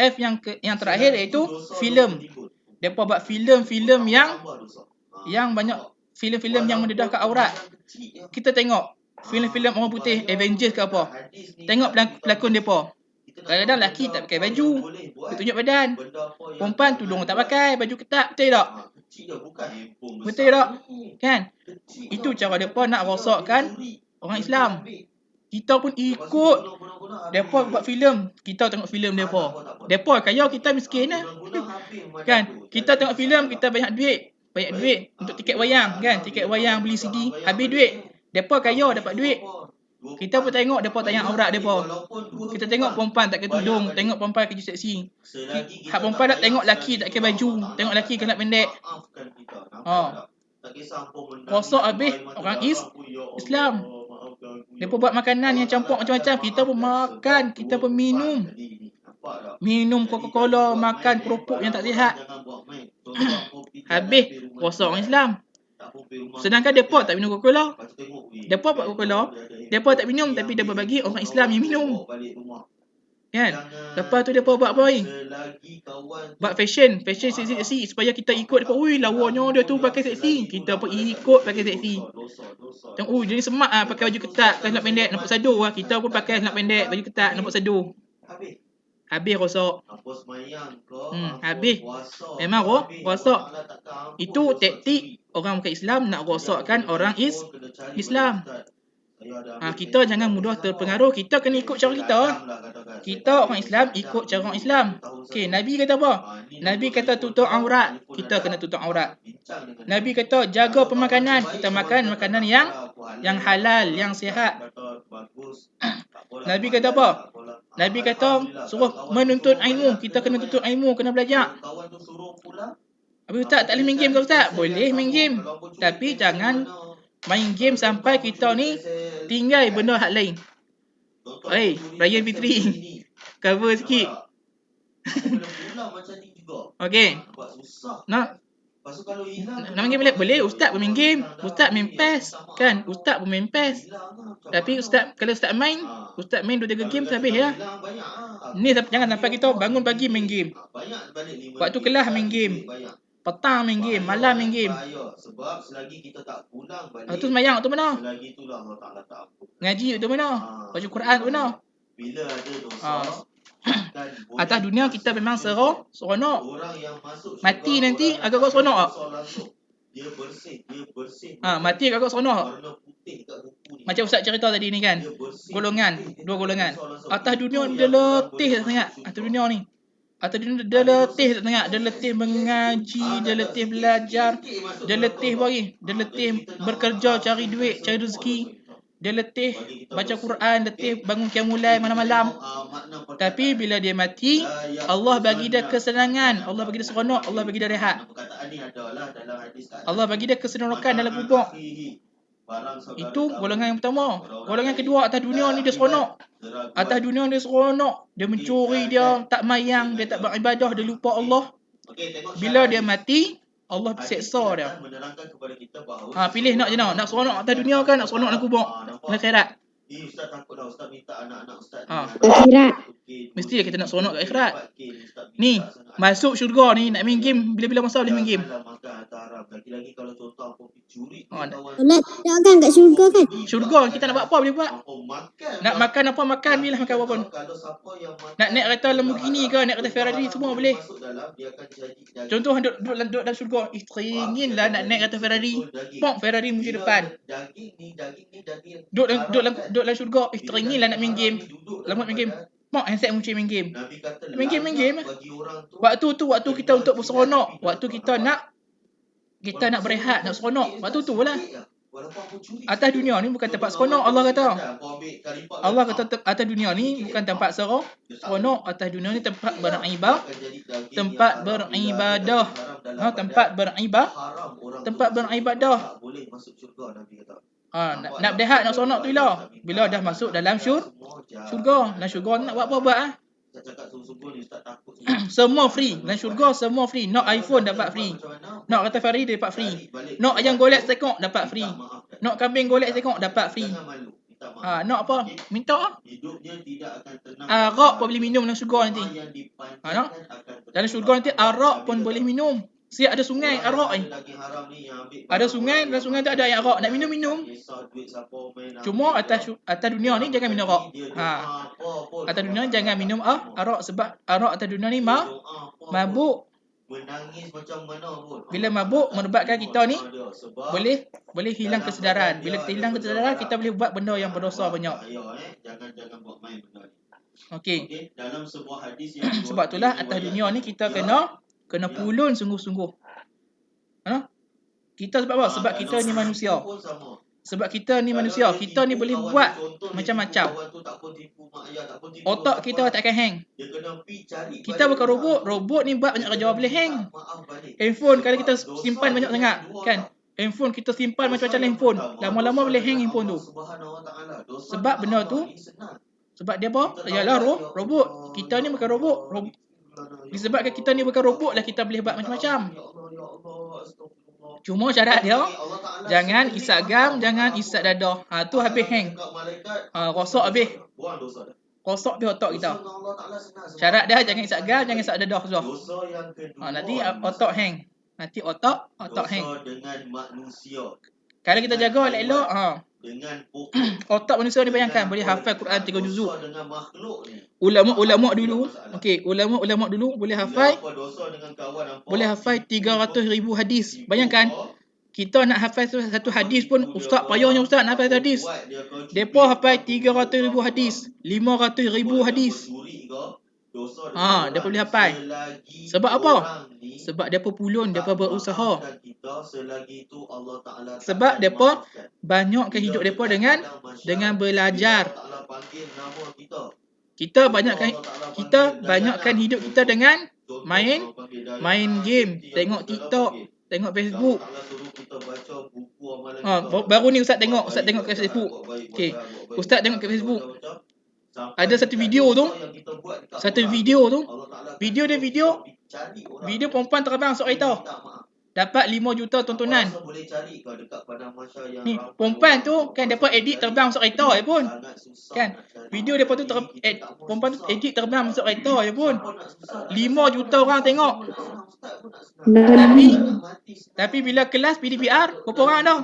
A: F yang terakhir iaitu filem. Depa buat filem yang banyak filem yang mendedahkan aurat. Kita tengok filem orang putih, Avengers ke apa. Tengok pelakon depa. Kadang-kadang lelaki tak pakai baju, dia tunjuk badan. Perempuan tudung tak pakai, baju ketat, betul tak? Betul tak? Kan? Itu cara depa nak rosakkan orang Islam. Kita pun ikut depa buat filem, kita tengok filem depa. Depa kaya, kita miskin lah. Kan? Kita tengok filem, kita banyak duit untuk tiket wayang, kan? Tiket wayang beli CD, habis duit. Depa kaya dapat duit. Kita pun tengok depa tayang aurat depa. Kita tengok perempuan tak pakai tudung, tengok perempuan pakai seksi. Hak perempuan tak tengok laki tak pakai baju, tengok laki kena pendek. Rosak habis orang Islam. Depa buat makanan yang campur macam-macam, kita pun makan, kita pun minum. minum Coca-Cola, makan kerupuk yang tak sihat. Habis rosak orang Islam. Sedangkan depa tak minum Coca-Cola. Depa buat Coca-Cola, depa tak minum tapi depa bagi orang Islam yang minum. Kan? Lepas tu depa buat apa ni? Buat fashion seksi supaya kita ikut depa. Ui, lawanya dia tu pakai seksi. Kita pun ikut pakai seksi. Tengok, ui, dia ni semak ah pakai baju ketat, celana pendek, nampak sadu ah. Kita pun pakai celana pendek, baju ketat, nampak sadu. Habis rosak. Habis. Memang rosak. Itu taktik orang bukan Islam nak rosakkan orang Islam. Kita jangan mudah terpengaruh. Kita kena ikut cara kita. Kita orang Islam ikut cara orang Islam. Okey, Nabi kata apa? Nabi kata tutup aurat. Kita kena tutup aurat. Nabi kata jaga pemakanan. Kita makan makanan yang halal, yang sihat. Nabi kata apa? Nabi kata suruh menuntut ilmu. Kita kena tuntut ilmu, kena belajar. Habis Ustaz, tak boleh main game ke Ustaz? Boleh main game. Tapi jangan main game sampai kita ni tinggal benda hak lain. Raya Fitri. Cover sikit. Okey. Nak main game boleh. Ustaz pun main game. Ustaz main PES. Kan? Ustaz pun main PES. Tapi kalau Ustaz main 2-3 game tu habis ya. Ni jangan sampai kita bangun pagi main game. Waktu kelas main game. Petang main game, malam main game.
C: Sebab selagi kita tak pulang balik.
A: Tu semayang tu mana?
C: Selagi itulah Allah Taala tak ampun.
A: Ngaji tu mana? Baca Quran tu mana?
C: Bila ada dosa,
A: atas dunia kita memang seronok.
C: Orang yang masuk
A: mati nanti agak-agak seronok tak?
C: Dia bersih.
A: Mati agak-agak seronok. Macam Ustaz cerita tadi ni kan. Dua golongan. Atas dunia dia letih sangat. Atas dunia ni. Atas dunia dia letih sangat. Dia letih mengaji, dia letih belajar, dia letih bagi. Dia letih bekerja, cari duit, cari rezeki. Dia letih baca Quran, letih bangun qiyamul-lail malam-malam. Tapi bila dia mati, Allah bagi dia kesenangan, Allah bagi dia seronok, Allah bagi dia rehat. Allah bagi dia keseronokan dalam kubur. Itu golongan yang pertama. Golongan kedua, atas dunia ni dia seronok. Atas dunia dia seronok. Dia mencuri, dia tak mayang, dia tak beribadah, dia lupa Allah. Bila dia mati, Allah seksa dia. Pilih nak je nak. Nak seronok atas dunia kan, nak seronok dalam kubur. Dalam akhirat.
C: Ustaz takutlah Ustaz minta anak-anak Ustaz
B: akhirat.
C: Mestilah
A: kita nak seronok kat akhirat. Ni, masuk syurga ni, nak main game, bila-bila masa boleh main game.
C: Lagi-lagi kalau contoh apa curi.
B: Solat tak kan kat syurga kan?
A: Syurga kita nak buat apa boleh buat. Nak makan apa makan, bilah makan apa pun. Nak naik kereta Lamborghini ke, naik kereta Ferrari semua boleh. Contoh duduk dalam syurga, teringinlah nak naik kereta Ferrari. Pok Ferrari muncul depan. Duduk dalam syurga, teringinlah nak main game. Lama main game. Mak handset muncul main game. Main game. Waktu kita untuk berseronok. Waktu kita nak berehat, nak seronok. Waktu tu lah. Atas dunia ni bukan tempat seronok, Allah kata. Allah kata atas dunia ni bukan tempat seronok. Atas dunia ni tempat beribadah. Tempat beribadah. Nak berehat, nak seronok tu bila dah masuk dalam syurga. Dalam syurga nak buat apa buat semua free. Dalam syurga semua free. Nak iPhone dapat free. Nak kereta Ferrari dapat free. Nak ayam golek sekok dapat free. Nak kambing golek sekok dapat free. Nak apa? Minta. Arak pun boleh minum dalam syurga nanti. Nak? Dalam syurga nanti arak pun boleh minum. Siap ada sungai arak ni. Ada sungai, dalam sungai tu ada air arak. Nak minum. Cuma atas dunia ni jangan minum arak. Atas dunia ni jangan minum arak sebab arak atas dunia ni mabuk. Bila mabuk menyebabkan kita ni boleh hilang kesedaran. Bila kita hilang kesedaran, kita boleh buat benda yang berdosa banyak.
C: Jangan buat main benda ni.
A: Okey.
C: Dalam sebuah hadis yang
A: sebab itulah atas dunia ni kita kena pulun sungguh-sungguh. Kita sebab apa? Sebab kita ni manusia. Kita ni boleh buat macam-macam. Otak kita tak akan hang. Kita bukan robot. Robot ni buat banyak kerja boleh hang. Handphone kalau kita simpan banyak sangat kan. Handphone kita simpan macam-macam handphone. Lama-lama boleh hang handphone tu. Sebab benda tu Sebab dia apa? Yalah robot. Kita ni bukan robot. Disebabkan kita ni bukan robot lah, kita boleh buat macam-macam. Cuma syarat dia, jangan isap gam, jangan isap dadah. Tu habis hang. Rosak habis. Rosak habis otak kita. Syarat dia jangan isap gam, jangan isap dadah sudah. Nanti otak hang. Nanti otak hang.
C: Dosa dengan manusia.
A: Kalau kita jaga elok-elok,
C: Dengan
A: otak manusia ni bayangkan boleh hafal Quran 3 juzuk.
C: dosa dengan makhluk ni.
A: Ulama-ulama dulu, ulama-ulama dulu boleh hafal
C: Bila apa dosa dengan kawan hampa,
A: boleh hafal 300,000 hadis. Bayangkan kita nak hafal satu hadis pun ustaz payahnya ustaz nak hafal hadis. Depa hafal 300,000 hadis, 500,000 hadis. Dia boleh hafal. Sebab apa? Sebab depa pulun, depa berusaha. Sebab depa banyakkan hidup depa dengan belajar. Kita banyakkan hidup kita dengan main game, tengok TikTok, tengok Facebook. Baru ni Ustaz tengok kat Facebook. Okey, Ustaz tengok kat Facebook. Ada satu video tu. Video perempuan terbang masuk kereta. Dapat 5 juta tontonan. Ni perempuan tu kan dapat edit terbang masuk kereta je pun. Kan? Video depa tu perempuan tu edit terbang masuk kereta je pun. 5 juta orang tengok. Tapi bila kelas PDPR berapa orang dah?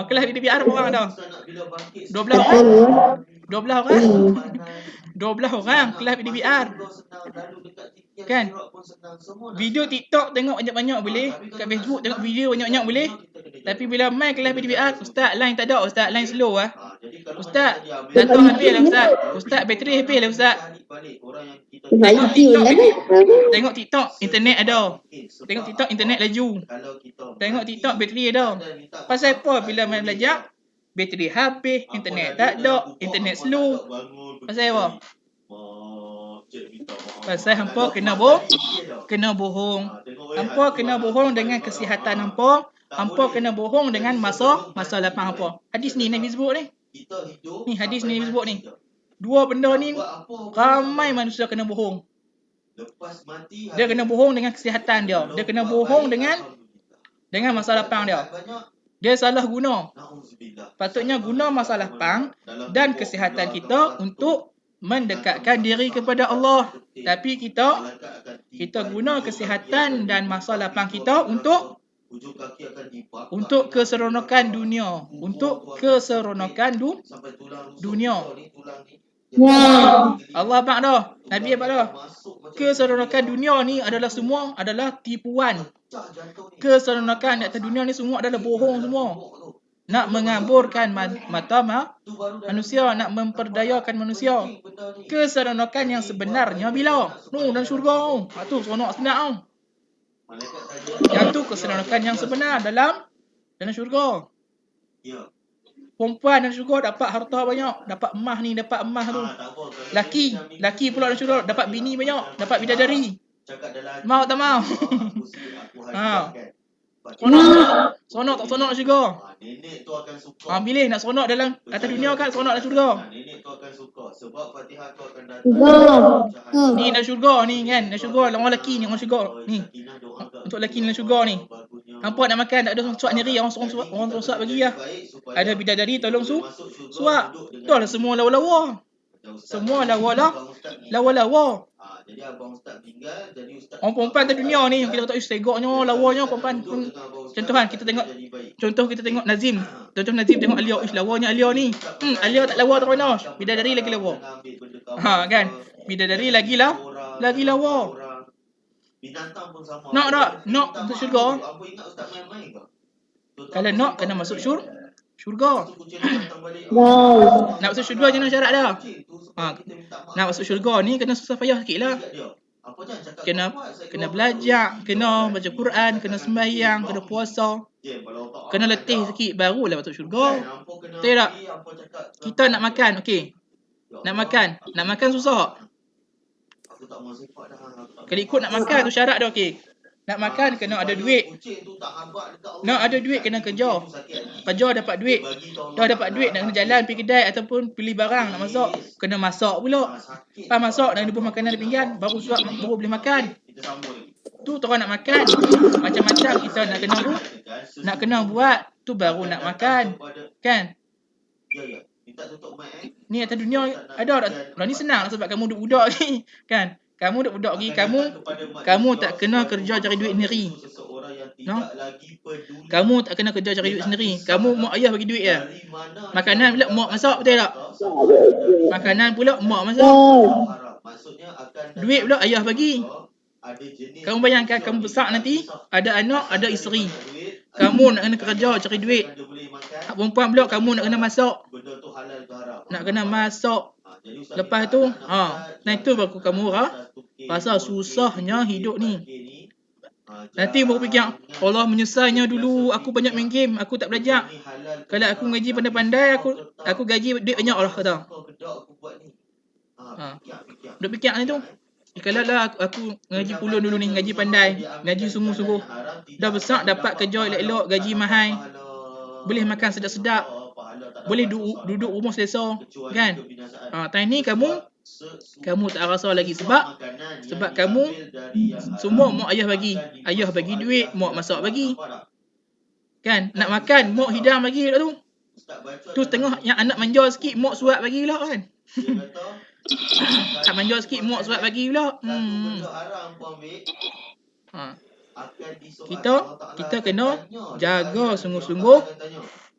A: Kelas PDPR berapa orang dah? 12 orang. 12 orang kelas PDPR. Kan? Video TikTok tengok banyak-banyak boleh. Kat Facebook tengok video banyak-banyak boleh. Tapi bila main kelas PDPR, ustaz line tak ada, ustaz line slow ah. Ustaz, datang habis lah ustaz. Ustaz bateri habis lah ustaz. Tengok TikTok internet ada. Tengok TikTok internet laju. Tengok TikTok bateri ada. Pasal apa bila main belajar? Bateri habis, internet tak ada, internet slow. Pasal apa? Pasal hampa kena bohong. Hampa kena bohong dengan kesihatan hampa. Hampa kena bohong dengan masa lapang hampa. Hadis ni Nabi sebut ni. Ni hadis ni Nabi sebut ni. Dua benda ni ramai manusia kena bohong. Dia kena bohong dengan kesihatan dia. Dia kena bohong dengan masa lapang dia. Dia salah guna. Patutnya guna masa lapang dan kesihatan kita untuk mendekatkan diri kepada Allah. Tapi kita guna kesihatan dan masa lapang kita untuk keseronokan dunia. Untuk keseronokan dunia. Allah abang dah. Nabi abang dah. Keseronokan dunia ni semua adalah tipuan. Keseronokan di atas dunia ni semua adalah bohong semua. Nak mengaburkan mata manusia, nak memperdayakan manusia. Keseronokan yang sebenarnya bila? Dalam syurga. Tu seronok sebenar. Yang tu keseronokan yang sebenar dalam syurga. Perempuan dalam syurga dapat harta banyak, dapat emas ni, dapat emas tu. Laki pula dalam syurga dapat bini banyak, dapat bidadari. Mau tak mau? Seronok tak seronok syurga?
C: Nenek tu akan suka.
A: Pilih nak seronok dalam atas dunia kan, seronok dalam syurga.
C: Nenek tu akan suka sebab Fatihah tu akan datang.
A: Ni dalam syurga ni kan, dalam syurga orang lelaki ni, orang syurga ni. Untuk lelaki dalam syurga ni. Hampa nak makan tak ada suap nyeri, orang suap bagi lah. Ada bidadari tolong suap. Tu lah semua lawa-lawa. Semua lawa-lawa.
C: Jadi abang ustaz tinggal, jadi ustaz
A: orang perempuan atas dunia ni kita kata segoknya, lawanya perempuan. Contohan kita tengok Nazim. Contoh Nazim tengok Alia, lawanya Alia ni. Alia tak lawa tak mana. Bidadari lagi lawa. Kan? Bidadari lagi lawa.
C: Binatang pun sama.
A: Nak masuk syurga.
C: Apa ingat ustaz main-main ke?
A: Kalau nak kena masuk syurga. Nak masuk syurga jangan syarat dah. Nak masuk syurga ni kena susah payah sikit lah. Kena belajar, kena baca Quran, kena sembahyang, kena puasa. Kena letih sikit barulah masuk syurga. Betul tak? Kita nak makan, okey. Nak makan susah. Kalau ikut nak makan tu syarat dia okey. Nak makan kena ada duit. Nak ada duit kena kerja. Kerja dapat duit. Dah dapat duit nak kena jalan pergi kedai ataupun beli barang nak masak. Kena masak pula. Lepas masak nak kena makanan di pinggan. Baru suap baru boleh makan. Tu orang nak makan. Macam-macam kita nak kena tu. Nak kena buat. Tu baru nak makan. Kan? Ni atas dunia ada tak? Lah ni senang lah sebab kamu duduk budak ni. Kan? Kamu duduk budak lagi. Kamu tak kena kerja cari duit sendiri. No? Kamu tak kena kerja cari duit sendiri. Kamu mak ayah bagi duit je. Makanan pula mak masak, betul tak? Makanan pula mak masak. Duit pula ayah bagi. Kamu bayangkan kamu besar nanti, ada anak, ada isteri. Kamu nak kena kerja cari duit. Perempuan pula kamu nak kena masak. Nak kena masak. Lepas tu, nah itu baru kamu pasal susahnya hidup ni. Nanti baru fikir, Allah menyesalnya dulu aku banyak main game, aku tak belajar. Kalau aku ngaji pandai-pandai, aku gaji duit banyak Allah kata. Duk fikir ni tu. Kalau lah aku ngaji pulun dulu ni, ngaji pandai, ngaji sungguh-sungguh. Dah besar dapat kerja elok-elok, gaji mahal. Boleh makan sedap-sedap. Boleh duduk rumah selesa, kan? Time ni kamu tak rasa lagi sebab kamu semua mak ayah bagi. Ayah bagi duit, mak masak bagi. Kan? Nak makan, mak hidang bagi tu. Tu setengah yang anak manja sikit, mak suap bagi pula kan. Tak manja sikit, mak suap bagi pula. Kita kena jaga sungguh-sungguh.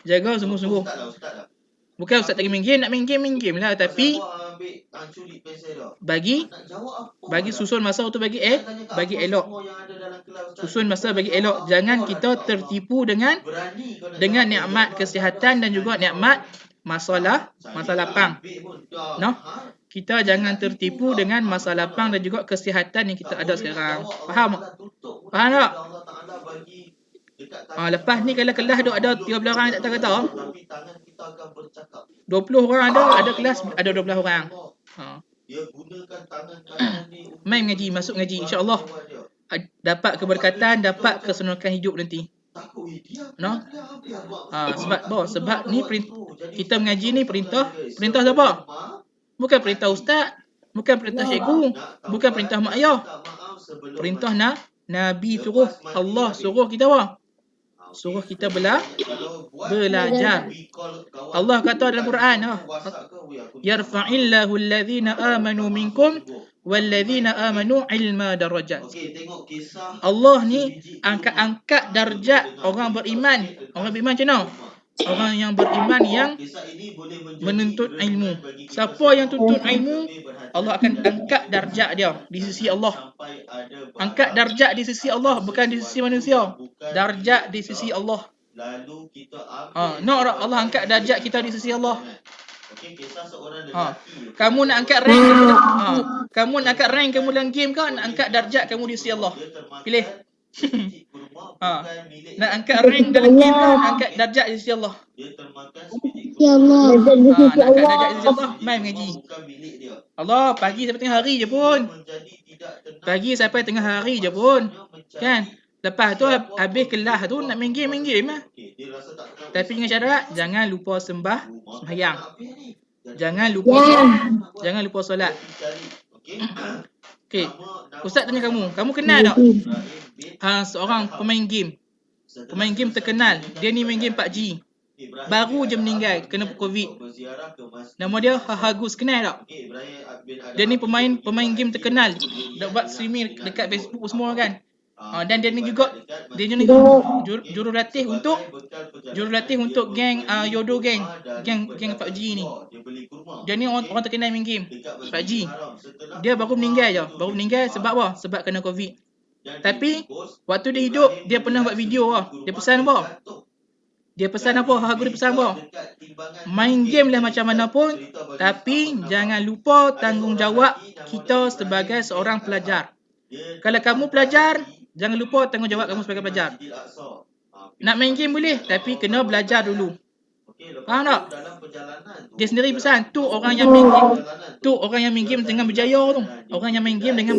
A: Jaga sungguh-sungguh. Bukan ustaz tak main game, nak main game lah. Tapi bagi susun masa tu bagi elok. Susun masa bagi elok. Jangan kita tertipu dengan nikmat kesihatan dan juga nikmat masa lapang. No? Kita jangan tertipu dengan masa lapang dan juga kesihatan yang kita ada sekarang. Faham tak? Faham tak? Lepas ni kalau kelas ada 13 orang tak tahu kata. 20 orang ada kelas ada 12 orang. Main ngaji, masuk ngaji insya-Allah. Dapat keberkatan, dapat keseronokan hidup nanti. No? Sebab ni kita mengaji ni perintah siapa? Bukan perintah ustaz, bukan perintah cikgu, bukan perintah mak ayah. Perintah Nabi suruh, Allah suruh kita apa? Suruh kita belajar. Allah kata dalam Quran, yarfa'illahu alladhina amanu minkum walladzina amanu ilma darajat. Allah ni angkat darjat orang beriman. Orang beriman macam mana? Orang yang beriman yang menuntut ilmu. Siapa yang tuntut ilmu, Allah akan angkat darjat dia di sisi Allah. Angkat darjat di sisi Allah, bukan di sisi manusia. Darjat di sisi Allah. Allah angkat darjat kita di sisi Allah. Kamu nak angkat rank kamu nak angkat rank kamu dalam game ke nak angkat darjat kamu di sisi Allah? Pilih. Nak angkat rank dalam game ke angkat darjat di sisi Allah?
B: Ya Allah.
A: Nak angkat darjat di sisi Allah, main mengaji. Allah pagi sampai tengah hari je pun. Pagi sampai tengah hari je pun. Kan? Lepas tu habis kelas tu nak main game lah. Tapi dengan syarat jangan lupa sembahyang. Jangan lupa solat. Okey. Ustaz tanya kamu kenal tak seorang pemain game terkenal. Dia ni main game PUBG. Baru je meninggal kena COVID. Nama dia Hahagus, kenal tak? Dia ni pemain game terkenal. Dia buat streaming dekat Facebook semua kan. Dan dia ni juga jurulatih untuk geng Yodo geng PUBG ni. Dia ni orang terkenal main game PUBG. Dia baru meninggal sebab apa? Sebab kena COVID. Tapi waktu dia hidup dia pernah buat video Dia pesan apa? Dia pesan apa? Main game lah macam mana pun, tapi jangan lupa tanggungjawab kita sebagai seorang pelajar. Kalau kamu pelajar, jangan lupa tanggungjawab kamu sebagai pelajar. Nak main game boleh, tapi kena belajar dulu.
C: Okey, lepas
A: Faham
C: tu
A: tak?
C: dalam perjalanan tu,
A: Dia sendiri
C: dalam
A: pesan, tu
C: perjalanan
A: orang yang main game. Tu
C: tu,
A: orang yang main
C: dia
A: game
C: akan
A: dengan
C: hilang
A: berjaya tu.
C: kesedaran. Dia
A: Orang yang
C: beli
A: main game
C: kedai,
A: dengan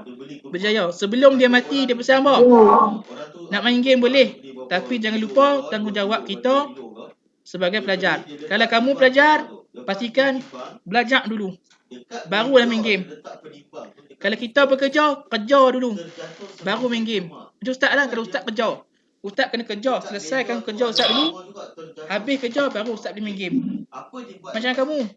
C: dia beli kurma.
A: berjaya. Sebelum dia
C: Lepas tu
A: mati,
C: orang
A: dia
C: tu
A: pesan apa?
C: orang tu
A: Nak
C: ambil
A: main game
C: kurma,
A: boleh.
C: dia beli berapa
A: Tapi jangan
C: kilo
A: lupa
C: ke,
A: tanggungjawab
C: 2
A: kita
C: kilo ke.
A: sebagai
C: Dia
A: pelajar.
C: beli, dia
A: Kalau
C: letak
A: kamu
C: timbang
A: pelajar,
C: kurma tu. Lepas
A: pastikan
C: dia timbang,
A: belajar dulu.
C: dekat
A: Barulah main
C: meja
A: game.
C: dia letak penimbang tu, dekat
A: Kalau kita
C: meja
A: bekerja, kerja dulu.
C: terjatuh
A: Baru main
C: sebiji
A: game.
C: kurma.
A: Macam ustaz lah
C: Bukan
A: kalau
C: dia
A: ustaz kerja. Ustaz kena kerja.
C: dekat
A: Selesaikan
C: meja tu
A: kerja
C: ada
A: ustaz dulu.
C: kurma juga, terjatuh
A: Habis kerja,
C: sebiji
A: baru
C: kurma.
A: ustaz boleh main
C: Okey.
A: game.
C: Apa dia buat
A: Macam
C: lepas
A: kamu.
C: tu?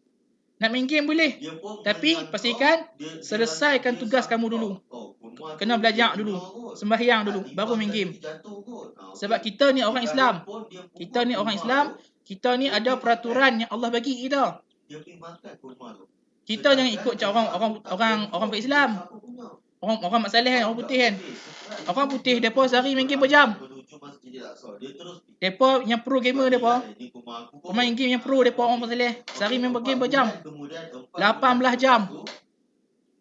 A: Nak main game boleh.
C: Dia pun
A: Tapi
C: menyangka,
A: pastikan
C: dia
A: selesaikan
C: dia
A: tugas kamu
C: sangka,
A: dulu.
C: kurma
A: Kena
C: tu
A: belajar
C: dia
A: dulu.
C: guna kot.
A: Sembahyang dulu. Baru
C: Timbang
A: main
C: tadi
A: game.
C: jatuh kot.
A: Sebab kita ni orang
C: Ibrahim
A: Islam.
C: pun dia
A: Kita
C: bubuh
A: ni orang
C: kurma
A: Islam.
C: tu,
A: Kita ni
C: dia
A: ada
C: pergi
A: peraturan yang Allah bagi kita.
C: dia pergi makan kurma tu.
A: Kita jangan ikut cara orang bukan Islam.
C: Siapa punya?
A: Orang masalah kan, orang putih kan.
C: Setelah
A: Orang
C: itu,
A: putih
C: dia
A: depa sehari main game berjam.
C: menuju Masjidil Aqsa. Dia terus
A: Depa yang pro gamer depa.
C: ini kurma aku kot.
A: Pemain game yang pro depa orang masalah. Sehari main game berjam.
C: Kemudian
A: 18 jam.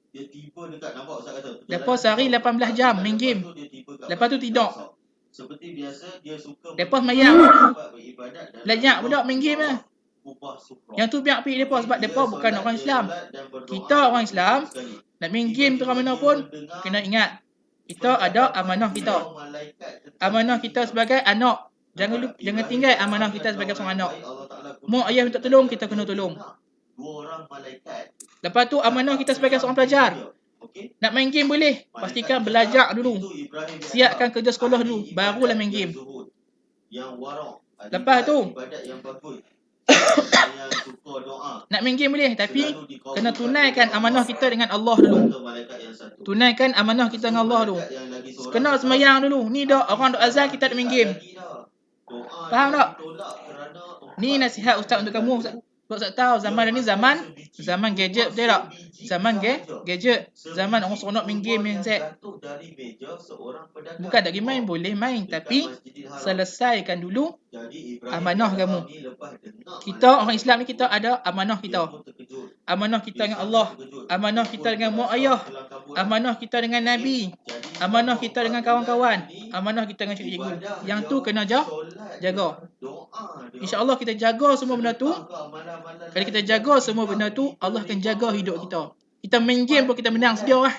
C: Dia tiba dekat, nampak Ustaz kata.
A: Depa sehari 18 jam main game. Lepas tu tidur.
C: Seperti biasa dia suka
A: Depa semayang.
C: beribadat dan
A: Belajar budak main game lah.
C: ubah sufrah.
A: Yang tu biar pergi depa sebab depa bukan orang Islam. Kita orang Islam nak main game tu mana pun kena ingat kita ada amanah kita. Amanah kita sebagai anak. Jangan tinggal amanah kita sebagai seorang anak. Mak ayah minta tolong, kita kena tolong. Lepas tu amanah kita sebagai seorang pelajar. Nak main game boleh, pastikan belajar dulu. Siapkan kerja sekolah dulu, barulah main game. Lepas tu nak main game boleh, tapi kena tunaikan amanah kita dengan Allah dulu. Tunaikan amanah kita dengan Allah dulu. Kena semayang dulu. Ni dah orang duk azan, kita nak main game. Faham tak? Ni nasihat ustaz untuk kamu. Ustaz tahu zaman ni zaman gadget, betul tak? Zaman gadget, zaman orang seronok main game main set. Bukan tak pergi main, boleh main, tapi selesaikan dulu amanah kamu. Kita orang Islam ni kita ada amanah kita. Amanah kita dengan Allah, amanah kita dengan mak ayah, amanah kita dengan Nabi, amanah kita dengan kawan-kawan, amanah kita dengan cikgu. Yang tu kena jaga. InsyaAllah kita jaga semua benda tu. Kalau kita jaga semua benda tu, Allah akan jaga hidup kita. Kita main game pun kita menang sedia lah.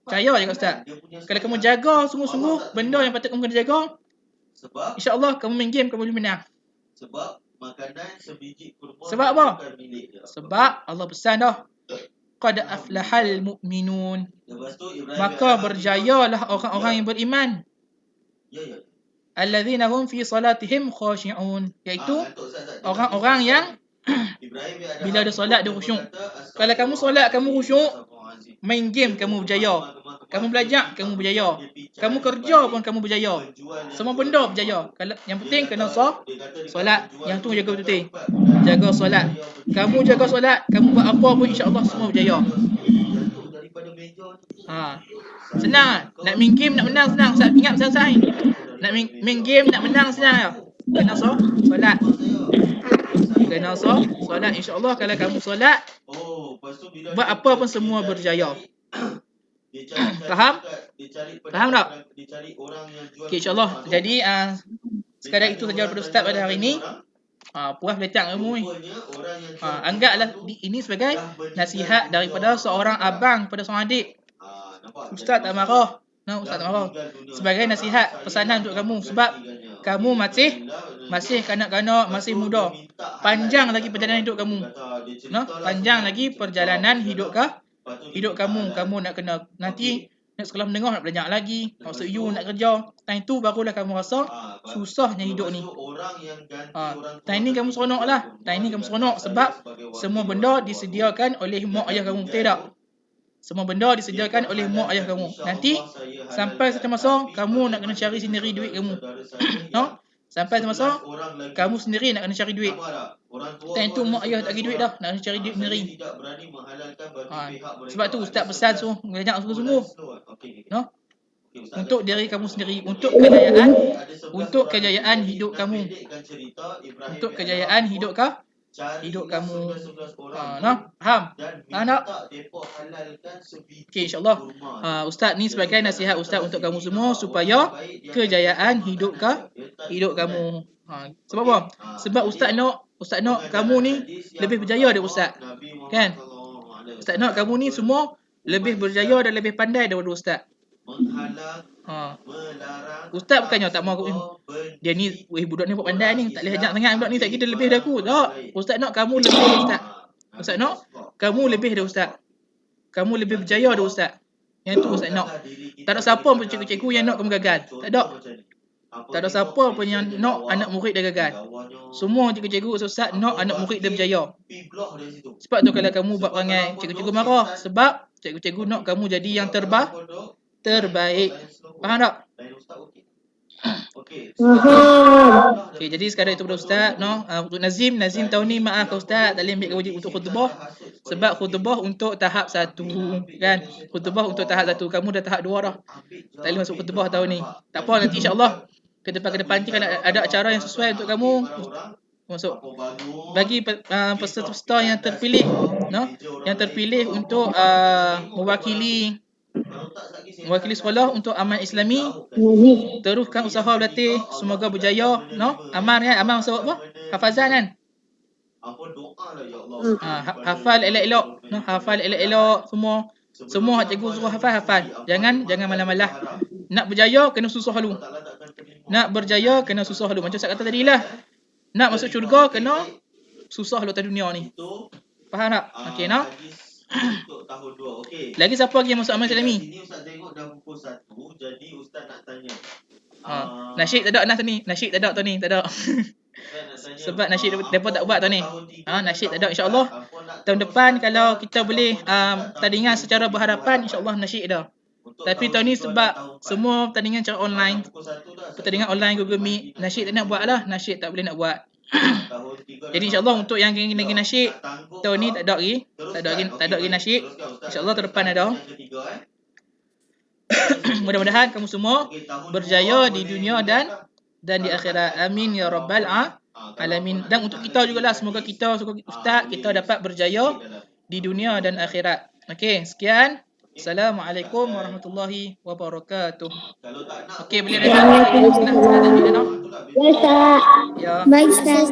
A: Percaya je kat Ustaz. Kalau kamu jaga sungguh-sungguh benda yang patut kamu kena jaga, InsyaAllah kamu main game kamu boleh menang.
C: Sebab makanan sebiji kurma
A: Sebab apa?
C: bukan milik dia.
A: Sebab Allah pesan dah, qad aflahal mu'minun.
C: Lepas tu Ibrahim
A: Maka berjayalah orang-orang yang beriman.
C: Ya.
A: Alladzina hum fi salatihim khashi'un. Iaitu
C: Ngantuk, Ustaz.
A: orang-orang yang
C: Ibrahim
A: bila ada solat dia khusyuk. Kalau kamu solat kamu khusyuk, main game kamu berjaya. Kamu belajar kamu berjaya. Kamu kerja pun kamu berjaya. Semua benda berjaya. Kalau yang penting kena solat. Yang tu jaga betul-betul. Jaga solat. Kamu jaga solat, kamu buat apa pun insya-Allah semua berjaya. Senang. Nak main game nak menang senang. Ustaz ingat pesan-pesan ni. Nak main game nak menang senang. Kena solat. Kena solat, insya-Allah kalau kamu solat, buat apa pun semua berjaya. Faham? Faham tak? Okay, insya-Allah. Jadi sekadar itu saja daripada Ustaz pada hari ini. Puas belajar ilmu ni. Anggaplah ini sebagai nasihat daripada seorang abang pada seorang adik. Ustaz tak marah. Ustaz tak marah. Sebagai nasihat, pesanan untuk kamu. Sebab kamu masih kanak-kanak, masih muda. Panjang lagi perjalanan hidup kamu. Panjang lagi perjalanan hidup kamu. Kamu nak kena nanti nak sekolah menengah, nak belajar lagi, nak masuk U, nak kerja. Time tu barulah kamu rasa susahnya hidup ni. Time ni kamu seronok lah. Time ni kamu seronok sebab semua benda disediakan oleh mak ayah kamu. Betul tak? Semua benda disediakan oleh mak ayah kamu. Nanti sampai satu masa kamu nak kena cari sendiri duit kamu. Sampai satu masa kamu sendiri nak kena cari duit. Time tu mak ayah tak bagi duit dah, nak kena cari duit sendiri. Sebab tu Ustaz pesan belajar sungguh-sungguh. Untuk diri kamu sendiri, untuk kejayaan hidup kamu. Untuk kejayaan hidup hidup
C: carilah
A: kamu.
C: 11 orang
A: Noh, faham?
C: dan
A: Faham tak?
C: minta depa halalkan sebiji
A: Okey, insyaAllah.
C: kurma.
A: Ustaz ni sebagai nasihat Ustaz untuk kamu semua supaya kejayaan hidup kamu. Sebab apa? Sebab Ustaz nak kamu ni lebih berjaya daripada Ustaz. Kan? Ustaz nak kamu ni semua lebih berjaya dan lebih pandai daripada Ustaz.
C: Menghalang,
A: Ha.
C: melarang,
A: Ustaz bukannya tak mau aku. Dia ni, budak ni buat pandai ni. Tak boleh ajak sangat budak ni. Tak kira lebih dari aku. Tak. Ustaz nak kamu lebih dari Ustaz. Ustaz nak kamu lebih dari Ustaz. Kamu lebih berjaya dari Ustaz. Yang tu Ustaz nak. Tak ada siapa pun cikgu-cikgu yang nak kamu gagal. Tak ada. Tak ada siapa pun yang nak anak murid dia gagal. Semua cikgu-cikgu Ustaz nak anak murid dia berjaya. Sebab tu kalau kamu buat perangai, cikgu-cikgu marah. Sebab cikgu-cikgu nak kamu jadi yang terbaik. Faham tak? Okey, jadi sekarang itu pada Ustaz, untuk Nazim tahun ni maaf Ustaz tak boleh ambil wajib untuk khutbah sebab khutbah untuk tahap 1 kan. Khutbah untuk tahap 1, kamu dah tahap 2 dah. Tak boleh masuk khutbah tahun ni. Tak apa, nanti insya-Allah ke depan nanti kalau ada acara yang sesuai untuk kamu masuk. Bagi peserta yang terpilih, yang terpilih untuk mewakili sekolah untuk amal Islami, teruskan usaha berlatih, semoga berjaya. Amal kan, amal maksud apa? Hafazan kan? Hafal elok-elok, hafal elok-elok semua cikgu suruh hafal. Jangan malah-malah. Nak berjaya kena susah dulu. Macam saya kata tadi lah. Nak masuk syurga kena susah dulu atas dunia ni. Faham tak? Okey,
C: Untuk tahun 2. Okey.
A: Lagi siapa lagi yang masuk amal Islami?
C: Sini Ustaz tengok dah pukul 1, jadi Ustaz nak tanya.
A: Nasyid tak ada Nasyid tak ada tahun ni, tak ada. Sebab nasyid depa tak buat tahun ni. Nasyid tak ada, insya-Allah. Tahun depan kalau kita boleh tandingan secara berhadapan, insya-Allah nasyid ada. Tapi tahun ni sebab semua pertandingan cara online, pertandingan online Google Meet, nasyid tak nak buat lah, nasyid tak boleh nak buat. Jadi insya-Allah untuk yang lagi nasyid tahun ni tak ada lagi nasyid. Insya-Allah tahun depan ada. Mudah-mudahan kamu semua berjaya di dunia dan di akhirat. Amin ya rabbal alamin. Dan untuk kita jugalah, semoga kita Ustaz kita dapat berjaya di dunia dan akhirat. Okey, sekian. Assalamualaikum warahmatullahi wabarakatuh. Okey, boleh dah.
B: Ya, Ustaz.
A: Ya.
B: Baik, Ustaz.